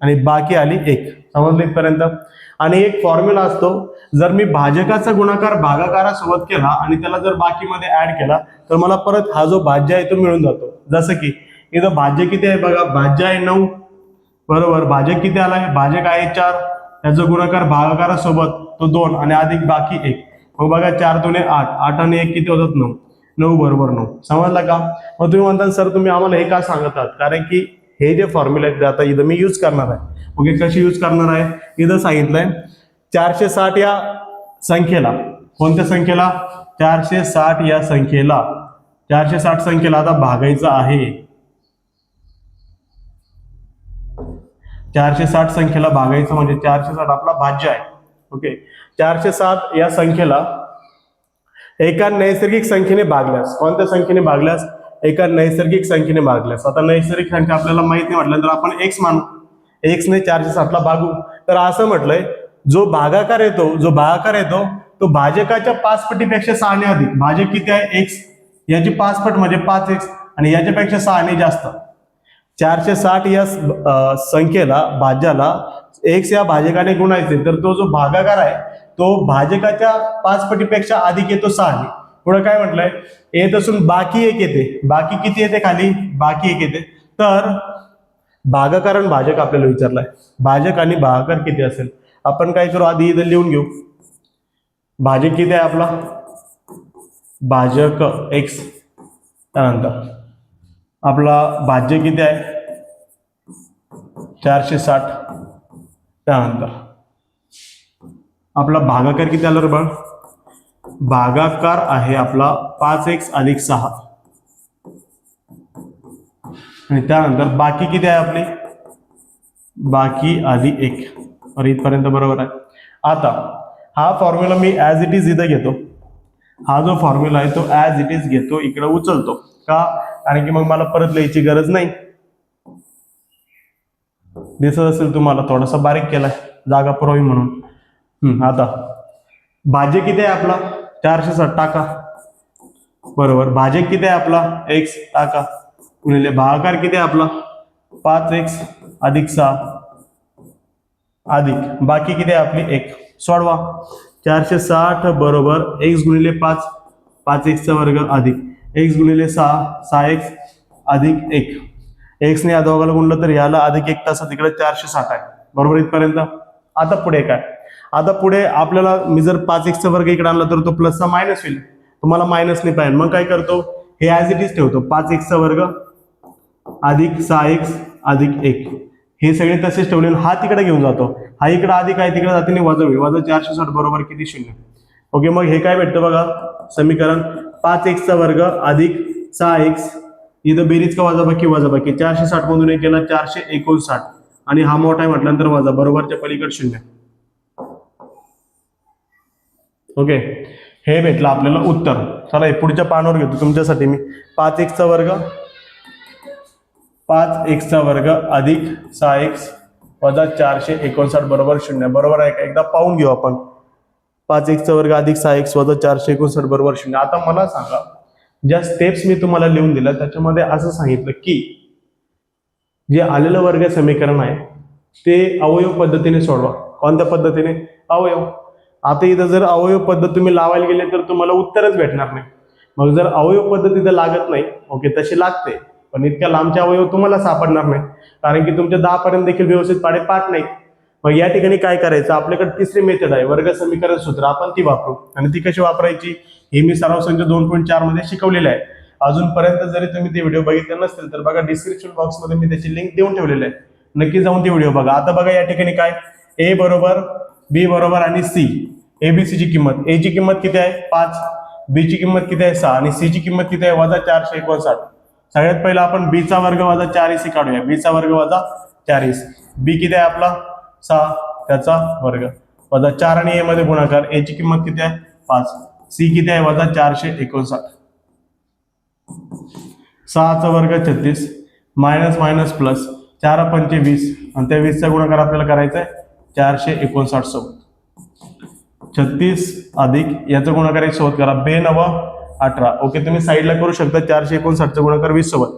आणि बाकी आली 1. समजलं इथपर्यंत? आणि एक फॉर्म्युला असतो, जर मी भाजकाचा गुणाकार भागाकारासोबत केला आणि त्याला जर बाकीमध्ये ऍड केला तर मला परत हा जो भाज्य आहे तो मिळून जातो. जसं की इथं भाज्य किती आहे बघा, भाज्य आहे 9, बरोबर. भाजक किती आलाय, भाजक आहे 4, त्याचा गुणाकार भागाकारासोबत तो 2 आणि अधिक बाकी 1. मग बघा 4 दुने 8, 8 आणि 1 किती होतात, 9. 9 बरोबर 9. समजलं का? मग तुम्ही म्हणता सर तुम्ही आम्हाला हे का सांगत आहात, कारण की हे जे फॉर्म्युला आहेत आता इथं मी यूज करणार आहे. ओके, कशी यूज करणार आहे, इथं सांगितलंय 460 या संख्येला, कोणत्या संख्येला, 460 या संख्येला, 460 संख्येला आता भागायचं आहे. 460 संख्येला भागायचं म्हणजे 460 आपला भाज्य आहे. ओके, 460 या संख्येला एका नैसर्गिक संख्येने भागल्यास, कोणत्या संख्येने भागल्यास, एका नैसर्गिक संख्येने भागल्यास. आता नैसर्गिक संख्या आपल्याला माहित नाही म्हटल्यानंतर आपण x मानू, x ने 460 ला भागू. तर असं म्हटलंय, जो भागाकार येतो तो भाजकाच्या 5 पटीपेक्षा 6 ने अधिक. भाजक किती आहे, x, याची 5 पट म्हणजे 5x, आणि याच्यापेक्षा 6 ने जास्त. 460 या संख्येला, भाज्याला x या भाजकाने गुणायचे, तर तो जो भागाकार आहे तो भाजकाच्या 5 पटीपेक्षा अधिक येतो 6 ने. पुढे काय म्हटलंय, येत असून बाकी 1 येते. बाकी किती येते खाली, बाकी 1 येते. तर भागाकार आणि भाजक आपल्याला विचारलाय, भाजक आणि भागाकार किती असेल. आपण काय करू, आधी इथं लिहून घेऊ. भाजक किती आहे आपला, भाजक x, त्यानंतर आपला भाज्य किती आहे 460, त्यानंतर आपला भागाकार किती आला रे बघ, भागाकार आहे आपला 5x अधिक 6, आणि त्यानंतर बाकी किती आहे आपली, बाकी आली 1. और इथपर्यंत बरोबर आहे. आता हा formula me as it is इथं घेतो. हा जो फॉर्म्युला आहे तो ऍज इट इज घेतो, इकडे उचलतो. का? कारण की मग मला परत लिहायची गरज नाही. दिसत असेल तुम्हाला, थोडासा बारीक केलाय जागा पुरावी म्हणून. आता भाज्य किती आहे आपला 460 टाका, बरोबर. भाजक किती आहे आपला x टाका गुणिले भागाकार किती आहे आपला 5x अधिक 6 अधिक बाकी किती आहे आपली 1. सोडवा. 460 बरोबर x गुणिले 5 5x चा वर्ग अधिक x गुणिले 6 6x अधिक 1. x ने या दोघाला गुणलं तर याला अधिक 1 तास तिकडे 460 आहे. बरोबर इथपर्यंत. आता पुढे काय. आता पुढे आपल्याला मी जर 5x चा वर्ग इकडे आणला तर तो प्लसचा मायनस होईल. तुम्हाला मायनस नाही पाहिजे. मग काय करतो हे ॲज इट इज ठेवतो. 5x चा वर्ग अधिक 6x अधिक 1 हे सगळे तसेच ठेवले. हा तिकडे घेऊन जातो. हा इकडे अधिक आहे तिकडे जाते वजा होईल. वजा 460 बरोबर किती 0. ओके. मग हे काय भेटतं बघा समीकरण 5x चा वर्ग अधिक 6x इथं बेरीज का वजाबाकी वजाबाकी 460 मधून एक गेला 459 आणि हा मोठा आहे म्हटल्यानंतर वजा बरोबरच्या पलीकडे 0. ओके. हे भेटलं आपल्याला उत्तर. चला हे पुढच्या पानावर घेतो तुमच्यासाठी मी. 5x चा वर्ग अधिक 6x वजा 459 बरोबर 0. बरोबर आहे का. एकदा पाहून घेऊ आपण. 5x चा वर्ग अधिक 6x वजा 459 बरोबर 0. आता मला सांगा ज्या स्टेप्स मी तुम्हाला लिहून दिल्या त्याच्यामध्ये असं सांगितलं की जे आलेलं वर्ग समीकरण आहे ते अवयव पद्धतीने सोडवा. कोणत्या पद्धतीने अवयव. आता इथं जर अवयव पद्धत तुम्ही लावायला गेले तर तुम्हाला उत्तरच भेटणार नाही. मग जर अवयव पद्धत इथं लागत नाही ओके तशी लागते पण इतक्या लांबचे अवयव तुम्हाला सापडणार नाही कारण की तुमच्या 10 पर्यंत देखील व्यवस्थित पाढे पाठ नाही. मग या ठिकाणी काय करायचं आपल्याकडे तिसरी मेथड आहे वर्ग समीकरण सूत्र. आपण ती वापरू आणि ती कशी वापरायची हे मी सराव संच 2.4 मध्ये शिकवलेलं आहे. अजूनपर्यंत जरी तुम्ही ते व्हिडिओ बघितले नसतील तर बघा डिस्क्रिप्शन बॉक्समध्ये मी त्याची लिंक देऊन ठेवलेली आहे. नक्की जाऊन ती व्हिडिओ बघा. आता बघा या ठिकाणी काय a बरोबर b बरोबर आणि c abc ची किंमत a ची किंमत किती आहे 5 b ची किंमत किती आहे 6 आणि c ची किंमत किती आहे वजा 459. सगळ्यात पहिला आपण b चा वर्ग वजा 4ac काढूया. b चा वर्ग वजा 4ac b किती आहे आपला 6 त्याचा वर्ग वजा 4 आणि a मध्ये गुणाकार a ची किंमत किती आहे 5 c किती आहे वजा 459 6 चा वर्ग 36 मायनस मायनस प्लस 4 पंचे 20 आणि त्या 20 चा गुणाकार आपल्याला करायचा आहे 459 सोबत 36 अधिक याचा गुणाकार 1 सोबत करा 2 9 18. ओके तुम्ही साईडला करू शकता. 459 चा गुणाकार 20 सोबत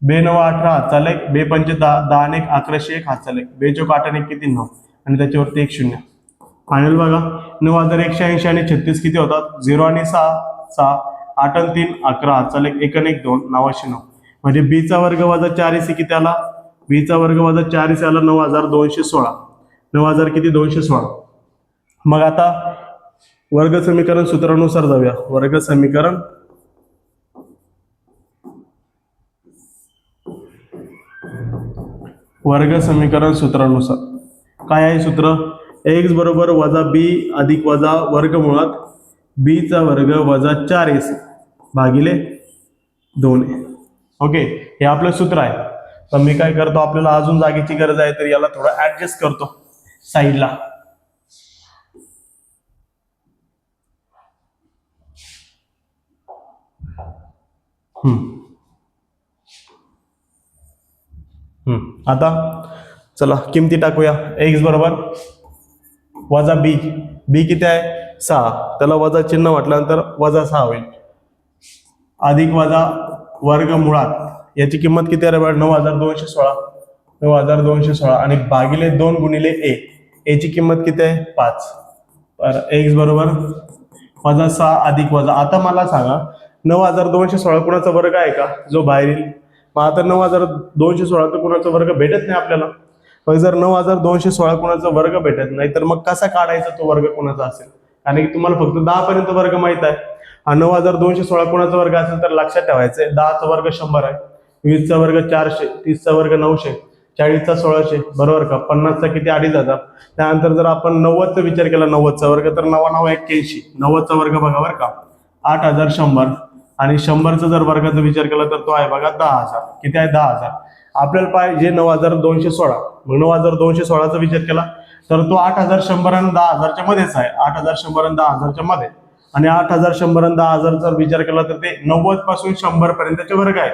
2 9 18 हात चालक 2 पंचे 10 10 आणि 1101 हात चालक 2 चौक 8 आणि किती 9 आणि त्याच्यावरती 1 0. फायनल बघा 9180 आणि 36 किती होतात 0 आणि 6 6 8 आणि 3 11 हात चालक 1 आणि 1 2 909 म्हणजे b चा वर्ग वजा 4ac किती आला b चा वर्ग वजा 4ac आला 9216. 9000 किती 216. मग आता वर्ग समीकरण सूत्रानुसार जाऊया. वर्ग समीकरण सूत्रानुसार काय आहे सूत्र x बरोबर वजा b अधिक वजा वर्गमुळात b चा वर्ग वजा 4ac भागिले 2a. ओके हे आपलं सूत्र आहे. तर मी काय करतो आपल्याला अजून जागेची गरज आहे तर याला थोडं ऍडजस्ट करतो साईडला. आता चला किमती टाकूया. x बरोबर वजा b b किती आहे 6 त्याला वजा चिन्ह म्हटल्यानंतर वजा 6 होईल अधिक वजा वर्गमुळात याची किंमत किती आहे 9216 आणि भागिले 2 गुणिले a ची किंमत किती आहे 5. तर x बरोबर वजा 6 अधिक वजा. आता मला सांगा 9216 कुणाचा वर्ग आहे का जो बाहेर येईल. मग आता 9216 तर कुणाचा वर्ग भेटत नाही आपल्याला. मग जर 9216 कुणाचा वर्ग भेटत नाही तर मग कसा काढायचा तो वर्ग कुणाचा असेल कारण की तुम्हाला फक्त 10 पर्यंत वर्ग माहित आहे. 9216 कुणाचा वर्ग असेल तर लक्षात ठेवायचंय 10 चा वर्ग 100 आहे 20 चा वर्ग 400 30 चा वर्ग 900 40 चा 1600 बरोबर का 50 चा किती 2500. त्यानंतर जर आपण 90 चा विचार केला 90 चा वर्ग तर 9981 90 चा वर्ग बघा बरं का 8100 आणि 100 चा जर वर्गाचा विचार केला तर तो आहे बघा 10000. किती आहे 10000. आपल्याला पाहिजे 9216. मग 9216 चा विचार केला तर तो 8100 आणि 10000 च्या मध्येच आहे 8100 आणि 10000 च्या मध्ये आणि 8100 आणि 10000 चा विचार केला तर ते 90 पासून 100 पर्यंतचे वर्ग आहेत.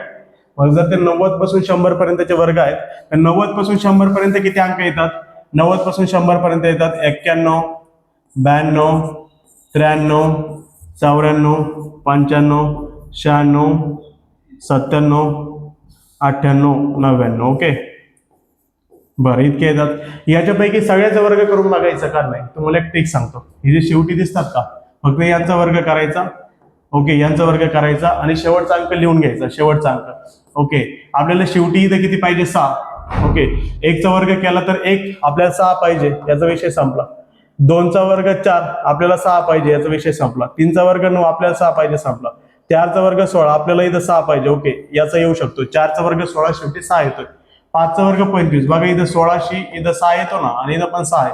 मग जर ते 90 पासून 100 पर्यंतचे वर्ग आहेत तर 90 पासून 100 पर्यंत किती अंक येतात 90 पासून 100 पर्यंत येतात 91 92 93 94 95 96 97 98 99. ओके, बरं इतके येतात. याच्यापैकी सगळ्याचा वर्ग करून बघायचं का नाही, तुम्हाला एक ट्रिक सांगतो. हे जे शेवटी दिसतात का, फक्त यांचा वर्ग करायचा. ओके, यांचा वर्ग करायचा आणि शेवटचा अंक लिहून घ्यायचा, शेवटचा अंक. ओके, आपल्याला शेवटी इथं किती पाहिजे, 6. ओके, 1चा वर्ग केला तर 1, आपल्याला 6 पाहिजे, याचा विषय संपला. 2चा वर्ग 4, आपल्याला 6 पाहिजे, याचा विषय संपला. 3चा वर्ग 9, आपल्याला 6 पाहिजे, संपला. 4चा वर्ग 16, आपल्याला इथं 6 पाहिजे. ओके, याचा येऊ शकतो. 4चा वर्ग 16, शेवटी 6 येतोय. 5चा वर्ग 25, बघा इथं 16शी इथं 6 येतो ना, आणि इथं पण 6 आहे.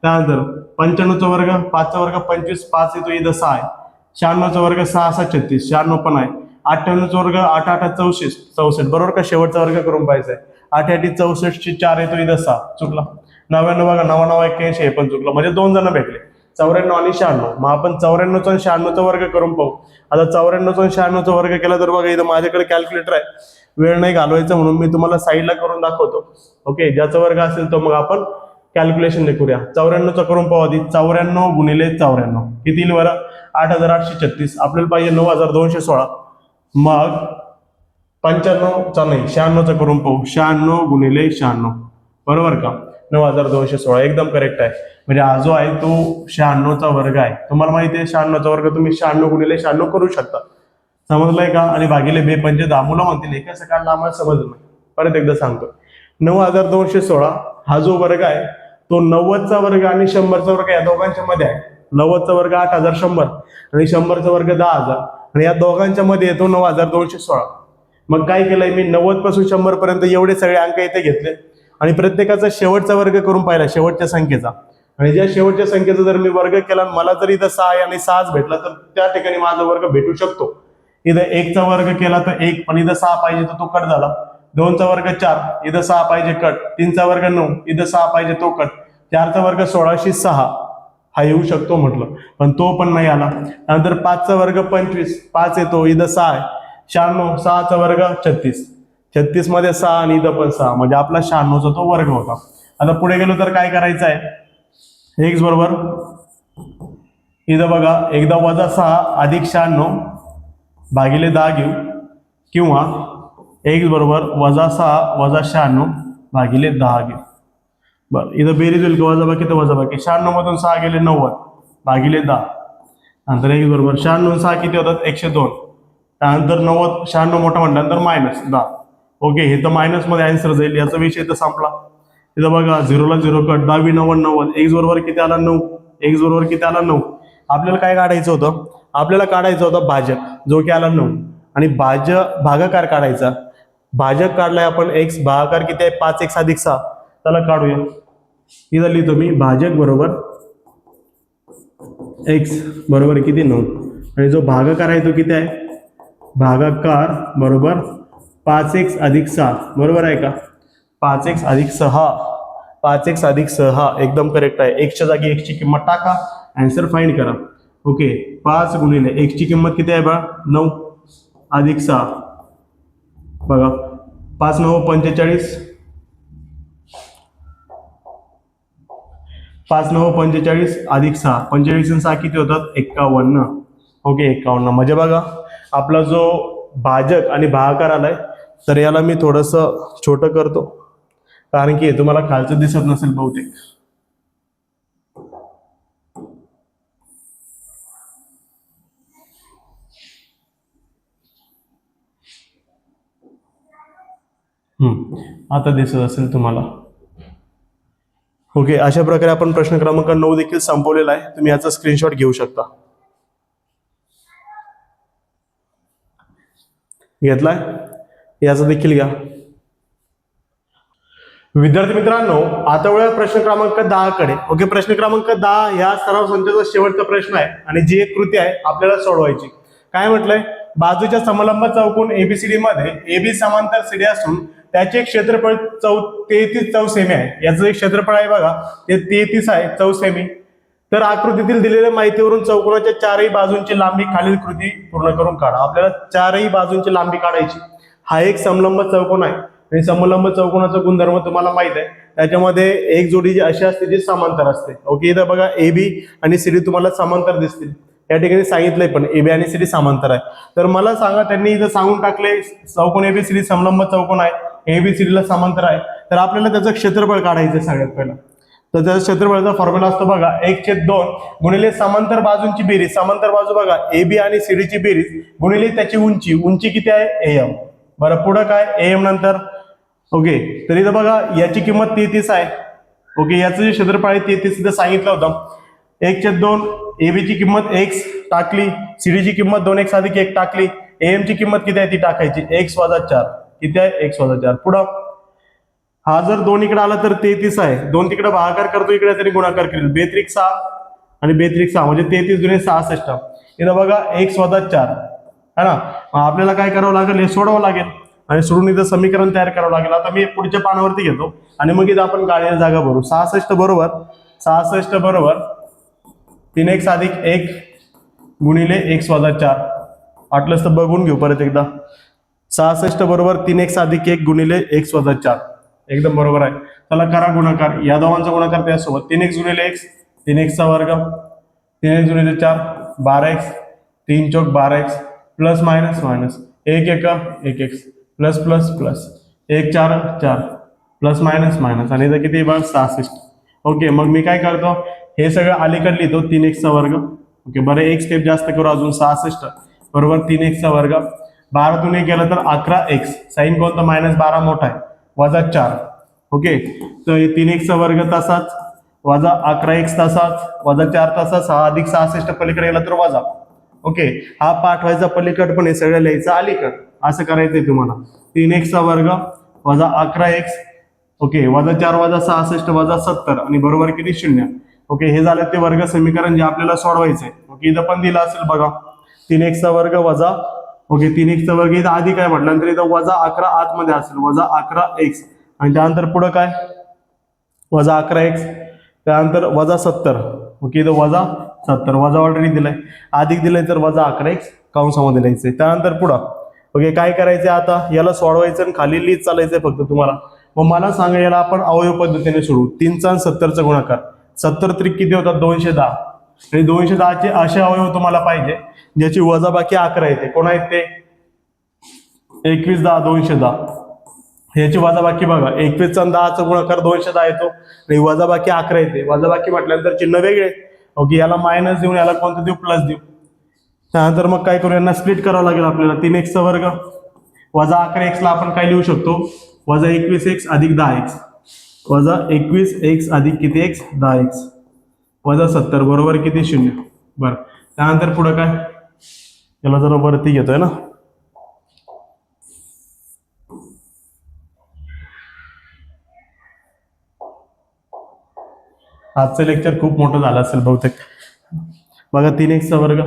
त्यानंतर 95चा वर्ग, 5चा वर्ग 25, 5 येतो, इथं 6 आहे. 96चा वर्ग 6 6 36, 96 पण आहे. 98चा वर्ग 8 8 64 64, बरोबर का, शेवटचा वर्ग करून पाहिजे. 8 8 64 4 येतो, इथं 6 चुकला. 99 बघा, 99 81 हे पण चुकलं, म्हणजे 2 जण भेटले. 94 आणि 96, मग आपण 94चा आणि 96चा वर्ग करून पाहू. आता 94चा आणि 96चा वर्ग केला तर बघा इथं माझ्याकडे कॅल्क्युलेटर आहे, वेळ नाही घालवायचा म्हणून मी तुम्हाला साईडला करून दाखवतो. ओके, ज्याचा वर्ग असेल तो मग आपण कॅल्क्युलेशन करूया. 94चा करून पाहू आधी. 94 गुणिले 94 किती येईल बरं, 8836. आपल्याला पाहिजे 9216. मग 95चा नाही, 96चा करून पाहू. 96 गुणिले 96, बरोबर का, 9216, एकदम करेक्ट आहे. म्हणजे हा जो आहे तो 96चा वर्ग आहे. तुम्हाला माहिती आहे 96चा वर्ग तुम्ही 96 गुणिले 96 करू शकता. समजलंय का, आणि भागिले 2 पंचे 10. मुलं म्हणतील हे कसं काढलं, आम्हाला समजलं नाही. परत एकदा सांगतो. 9216 हा जो वर्ग आहे तो 90चा वर्ग आणि 100चा वर्ग या दोघांच्या मध्ये आहे. 90चा वर्ग 8100 आणि 100चा वर्ग 10000, आणि या दोघांच्या मध्ये येतो 9216. मग काय केलंय मी, 90 पासून 100 पर्यंत एवढे सगळे अंक इथे घेतले आणि प्रत्येकाचा शेवटचा वर्ग करून पाहिला, शेवटच्या संख्येचा. आणि ज्या शेवटच्या संख्येचा जर मी वर्ग केला, मला जर इथं 6 आणि 6 भेटला तर त्या ठिकाणी माझा वर्ग भेटू शकतो. इथं 1चा वर्ग केला तर 1, पण इथं 6 पाहिजे तर तो कट झाला. 2चा वर्ग 4, इथं 6 पाहिजे, कट. 3चा वर्ग 9, इथं 6 पाहिजे, तो कट. 4चा वर्ग 1606 हा येऊ शकतो म्हटलं, पण तो पण नाही आला. नंतर 5चा वर्ग 25, 5 येतो, इथं 6 आहे. 96, 6चा वर्ग 36, 36 मध्ये 6 आणि इथं पण 6, म्हणजे आपला 96चा तो वर्ग होता. आता पुढे गेलो तर काय करायचं आहे, x बरोबर इथं बघा एकदा वजा 6 अधिक 96 भागिले 10 घेऊ, किंवा x बरोबर वजा 6 वजा 96 भागिले 10 घेऊ. बरं, इथं बेरीज होईल का वजाबाकी, तर वजाबाकी. 96 मधून 6 गेले 90 भागिले 10. नंतर x बरोबर 96 6 किती होतात, 102. त्यानंतर 90 96 मोठा म्हटल्यानंतर मायनस 10. ओके, हे तर मायनस मध्ये आन्सर जाईल, याचा विषय तर संपला. इथं बघा 0 ला 0 कट, 10 90 90. x बरोबर किती आला, 9. x बरोबर किती आला, 9. आपल्याला काय काढायचं होतं, आपल्याला काढायचं होतं भाजक, जो की आला 9. आणि भागाकार काढायचा. भाजक काढलाय आपण, x भागाकार किती आहे, 5x अधिक 6. त्याला काढूया. इथं लिहितो मी, भाजक बरोबर x बरोबर किती, 9. आणि जो भागाकार आहे तो किती आहे, भागाकार बरोबर 5x अधिक 6, बरोबर आहे का, 5x अधिक 6, 5x अधिक 6 एकदम करेक्ट आहे. x च्या जागी x ची किंमत टाका, आन्सर फाइंड करा. ओके, 5 गुणिले x ची किंमत किती आहे बा, 9 अधिक 6, बघा 5 9 45, 5 9 45 अधिक 6, 45 आणि 6 किती होतात, 51. ओके, 51. म्हणजे बघा आपला जो भाजक आणि भागाकार आलाय, तर याला मी थोडस छोटं करतो, कारण की तुम्हाला खालचं दिसत नसेल बहुतेक. आता दिसत असेल तुम्हाला. ओके, अशा प्रकारे आपण प्रश्न क्रमांक 9 देखील संपवलेला आहे. तुम्ही याचा स्क्रीनशॉट घेऊ शकता. घेतलाय, याचा देखील घ्या. विद्यार्थी मित्रांनो, आता वेळ प्रश्न क्रमांक 10 कडे. ओके, प्रश्न क्रमांक 10 या सराव संचाचा शेवटचा प्रश्न आहे आणि जी एक कृती आहे आपल्याला सोडवायची. काय म्हटलंय, बाजूच्या समलंब चौकोन एबीसीडी मध्ये एबी समांतर सीडी असून त्याचे क्षेत्रफळ 33 चौसेमी आहे. याचं एक क्षेत्रफळ आहे बघा, ते 33 आहे चौसेमी. तर आकृतीतील दिलेल्या माहितीवरून चौकोनाच्या चारही बाजूंची लांबी खालील कृती पूर्ण करून काढा. आपल्याला चारही बाजूंची लांबी काढायची. हा एक समलंब चौकोन आहे आणि समलंब चौकोनाचा गुणधर्म तुम्हाला माहित आहे. त्याच्यामध्ये एक जोडी जी अशी असते जी समांतर असते. ओके, इथं बघा एबी आणि सीडी तुम्हाला समांतर दिसतील. या ठिकाणी सांगितलंय पण एबी आणि सीडी समांतर आहे. तर मला सांगा, त्यांनी इथं सांगून टाकले चौकोन एबीसीडी समलंब चौकोन आहे, एबीसीडी ला समांतर आहे. तर आपल्याला त्याचं क्षेत्रफळ काढायचं सगळ्यात पहिला. तर त्याचा क्षेत्रफळाचा फॉर्म्युला असतो बघा 1/2 गुणिले समांतर बाजूंची बेरीज. समांतर बाजू बघा एबी आणि सीडीची बेरीज गुणिले त्याची उंची. उंची किती आहे AM. बरं पुढं काय AM नंतर ओके. तर इथं बघा याची किंमत 33 आहे. ओके, याचं जे क्षेत्रफळ आहे 33 इथं सांगितलं होतं. 1/2 AB ची किंमत x टाकली, CD ची किंमत 2x अधिक 1 टाकली, AM ची किंमत किती आहे ती टाकायची x - 4. किती आहे x - 4. पुढं हा जर 2 इकडे आला तर 33 आहे. 2 तिकडे भागाकार करतो, इकडे तरी गुणाकार करेल. 2-6 आणि 2-6 म्हणजे 33 दुणे 66. इथं बघा x - 4 है ना. आपल्याला काय करावं लागेल, हे सोडवावं लागेल आणि सोडून इथं समीकरण तयार करावं लागेल. आता मी पुढच्या पानावरती घेतो आणि मग इथं आपण गाळ्याला जागा भरू. 66 बरोबर 3x अधिक 1 गुणिले x - 4. वाटलंच तर बघून घेऊ परत एकदा. 66 बरोबर 3x अधिक 1 गुणिले x - 4. एकदम बरोबर आहे. त्याला करा गुणाकार. या दोघांचा गुणाकार त्यासोबत 3x गुणिले x 3x चा वर्ग 3x गुणिले 4 12x 3 चौक 12x plus minus minus 1 1 1x plus plus plus 1 4 4 plus minus minus आणि इथं किती बघ 66. ओके, मग मी काय करतो, हे सगळं अलीकडे लिहितो 3x चा वर्ग. ओके, बरं एक स्टेप जास्त करू अजून. 66 बरोबर 3x चा वर्ग 12 तून 1 गेलं तर 11x. साईन कोणतं -12 मोठा आहे वजा 4. ओके, तर 3x चा वर्ग तसाच वजा 11x तसाच वजा 4 तसाच 6 अधिक 66 पलीकडे गेला तर वजा. ओके, हा पाठवायचा पलीकड पण हे सगळं लिहायचं अलीकड. असं करायचंय तुम्हाला. 3x चा वर्ग वजा 11x. ओके, वजा 4 वजा 66 वजा 70 आणि बरोबर किती 0. ओके, हे झालं ते वर्ग समीकरण जे आपल्याला सोडवायचंय. ओके, इथं पण दिलं असेल बघा 3x चा वर्ग वजा 3x चा वर्ग इथं आधी काय म्हटल्यानंतर इथं वजा 11 आतमध्ये असेल वजा 11x आणि त्यानंतर पुढं काय वजा 11x त्यानंतर वजा 70. ओके, इथं वजा 70 वजा ऑलरेडी दिलाय, अधिक दिलंय तर वजा 11x कंसामध्ये लिहायचंय. त्यानंतर पुढं ओके काय करायचंय, आता याला सोडवायचं आणि खाली लिहित चालायचंय फक्त तुम्हाला. मग मला सांगा, याला आपण अवयव पद्धतीने सोडवू. 3 चा 70 चा गुणाकार 70 त्रिक किती होतात 210 आणि 210 चे असे अवयव तुम्हाला पाहिजे ज्याची वजाबाकी 11 येते. कोण आहेत ते 21 10 210. ह्याची वजाबाकी बघा 21 चा 10 चा गुणाकार 210 येतो आणि वजाबाकी 11 येते. वजाबाकी म्हटल्यानंतर चिन्ह वेगळे. ओके, याला मायनस देऊन याला कोणतं देऊ प्लस देऊ. त्यानंतर मग काय करू, यांना स्प्लिट करावं लागेल आपल्याला. 3x चा वर्ग वजा 11x ला आपण काय लिहू शकतो वजा 21x अधिक 10x वजा 21x अधिक किती x 10x वजा 70 बरोबर किती 0. बरं, त्यानंतर पुढे काय, याला जरा वरती घेतोय ना. आजचं लेक्चर खूप मोठं झालं असेल बहुतेक. बघा 3x चा वर्ग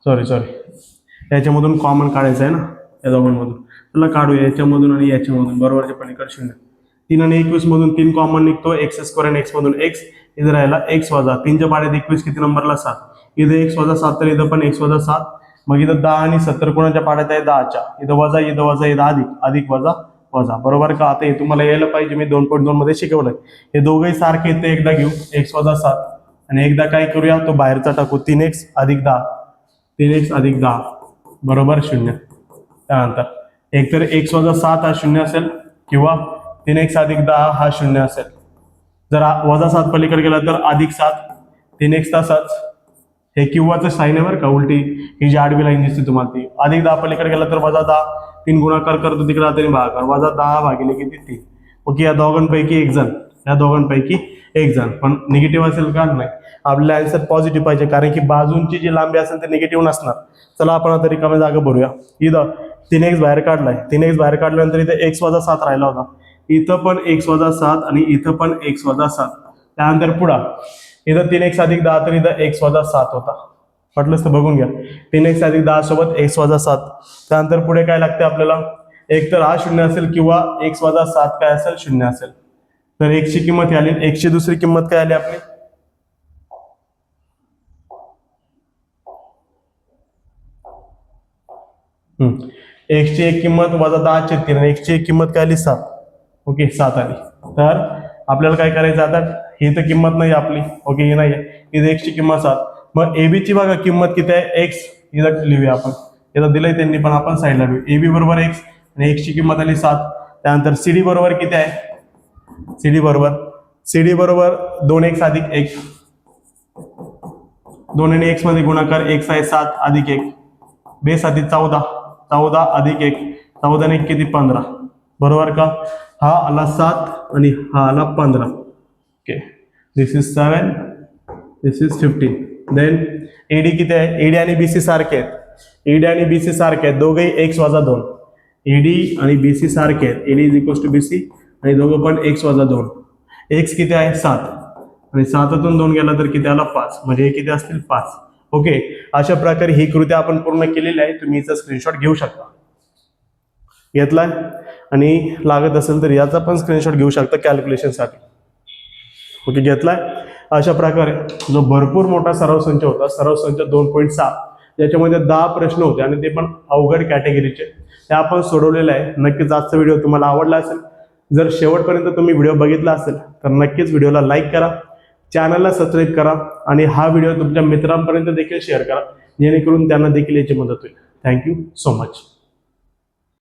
सॉरी याच्यामधून कॉमन काढायचं आहे ना, या दोघांमधून. त्याला काढूया याच्यामधून आणि याच्यामधून. बरोबरच्या पलीकडे 0. 3 आणि 21 मधून 3 कॉमन निघतो. x² आणि x मधून x इथं राहिला x वजा 3 च्या पाड्यात 21 किती नंबरला 7. इथं x वजा 7 तर इथं पण x वजा 7. मग इथं 10 आणि 70 कोणाच्या पाड्यात आहे 10च्या. इथं वजा इथं अधिक अधिक वजा वजा. बरोबर का. आता हे तुम्हाला यायला पाहिजे, मी 2.2 मध्ये शिकवलंय. हे दोघंही सारखे येते. एकदा घेऊ x वजा 7 आणि एकदा काय करूया तो बाहेरचा टाकू 3x अधिक 10 3x अधिक 10 बरोबर 0. त्यानंतर एकतर x वजा 7 हा 0 असेल किंवा 3x अधिक 10 हा 0 असेल. जर वजा 7 पलीकडे गेला तर अधिक 7 3x तसाच. हे किंवाचं साईन आहे बरं का, उलटी ही जी आडवी लाईन दिसते तुम्हाला ती. अधिक 10 पलीकडे गेला तर वजा 10 3 गुणाकार करतो तिकडे तरी भागाकार वजा 10 भागिले किती 3. ओके, या दोघांपैकी एक जण पण निगेटिव्ह असेल का नाही. आपल्याला आन्सर पॉझिटिव्ह पाहिजे कारण की बाजूंची जी लांबी असेल ते निगेटिव्ह नसणार. चला आपण आता रिकाम्या जागा भरूया. इथं 3x बाहेर काढलाय. 3x बाहेर काढल्यानंतर इथं x वजा 7 राहिला होता. इथं पण x वजा 7 आणि इथं पण x वजा 7. त्यानंतर पुढा इथं 3x अधिक 10 तर इथं x वजा 7 होता. म्हटलंच तर बघून घ्या 3x अधिक 10 सोबत x वजा 7. त्यानंतर पुढे काय लागते आपल्याला, एक तर हा 0 असेल किंवा x वजा 7 काय असेल 0 असेल. तर x ची किंमत आली. x ची दुसरी किंमत काय आली आपली x ची एक किंमत वजा 10 ची 3 x ची एक किंमत काय आली 7. ओके 7 आली. तर आपल्याला काय करायचं आता, ही तर किंमत नाही आपली, ओके, ही नाही आहे, इथे x ची किंमत 7. मग AB ची बघा किंमत किती आहे, x, इथं लिहूया आपण, इथं दिलंय त्यांनी पण आपण साईडला लिहू, AB बरोबर x आणि x ची किंमत आली 7. त्यानंतर CD बरोबर किती आहे, CD बरोबर 2x अधिक 1, 2 आणि x मध्ये गुणाकार, x आहे 7 अधिक 1, बेस आधी 14, 14 अधिक 1, 14 ने किती 15, बरोबर का. हा आला 7 आणि हा आला 15. Okay, this is 7, this is 15. Then AD किती आहे, एडी आणि बीसी सारखे आहेत, एडी आणि बीसी सारखे आहेत, दोघेही x वजा 2, एडी आणि बीसी सारखे आहेत, AD is equal to BC आणि दोघं पण x वजा 2. x किती आहे 7 आणि 7तून 2 गेला तर किती आला 5, म्हणजे हे किती असतील 5. ओके, अशा प्रकारे ही कृती आपण पूर्ण केलेली आहे. तुम्ही याचा स्क्रीनशॉट घेऊ शकता, घेतलाय, आणि लागत असेल तर याचा पण स्क्रीनशॉट घेऊ शकता कॅल्क्युलेशनसाठी. ओके, घेतलाय. अशा प्रकारे जो भरपूर मोठा सराव संच होता, सराव संच 2.6, ज्याच्यामध्ये 10 प्रश्न होते आणि ते पण अवघड कॅटेगरीचे, ते आपण सोडवलेले आहे. नक्कीच आजचा व्हिडिओ तुम्हाला आवडला असेल. जर शेवटपर्यंत तुम्ही व्हिडिओ बघितला असेल तर नक्कीच व्हिडिओला लाईक करा, चॅनलला सबस्क्राईब करा आणि हा व्हिडिओ तुमच्या मित्रांपर्यंत देखील शेअर करा, जेणेकरून त्यांना देखील याची मदत होईल. Thank you so much.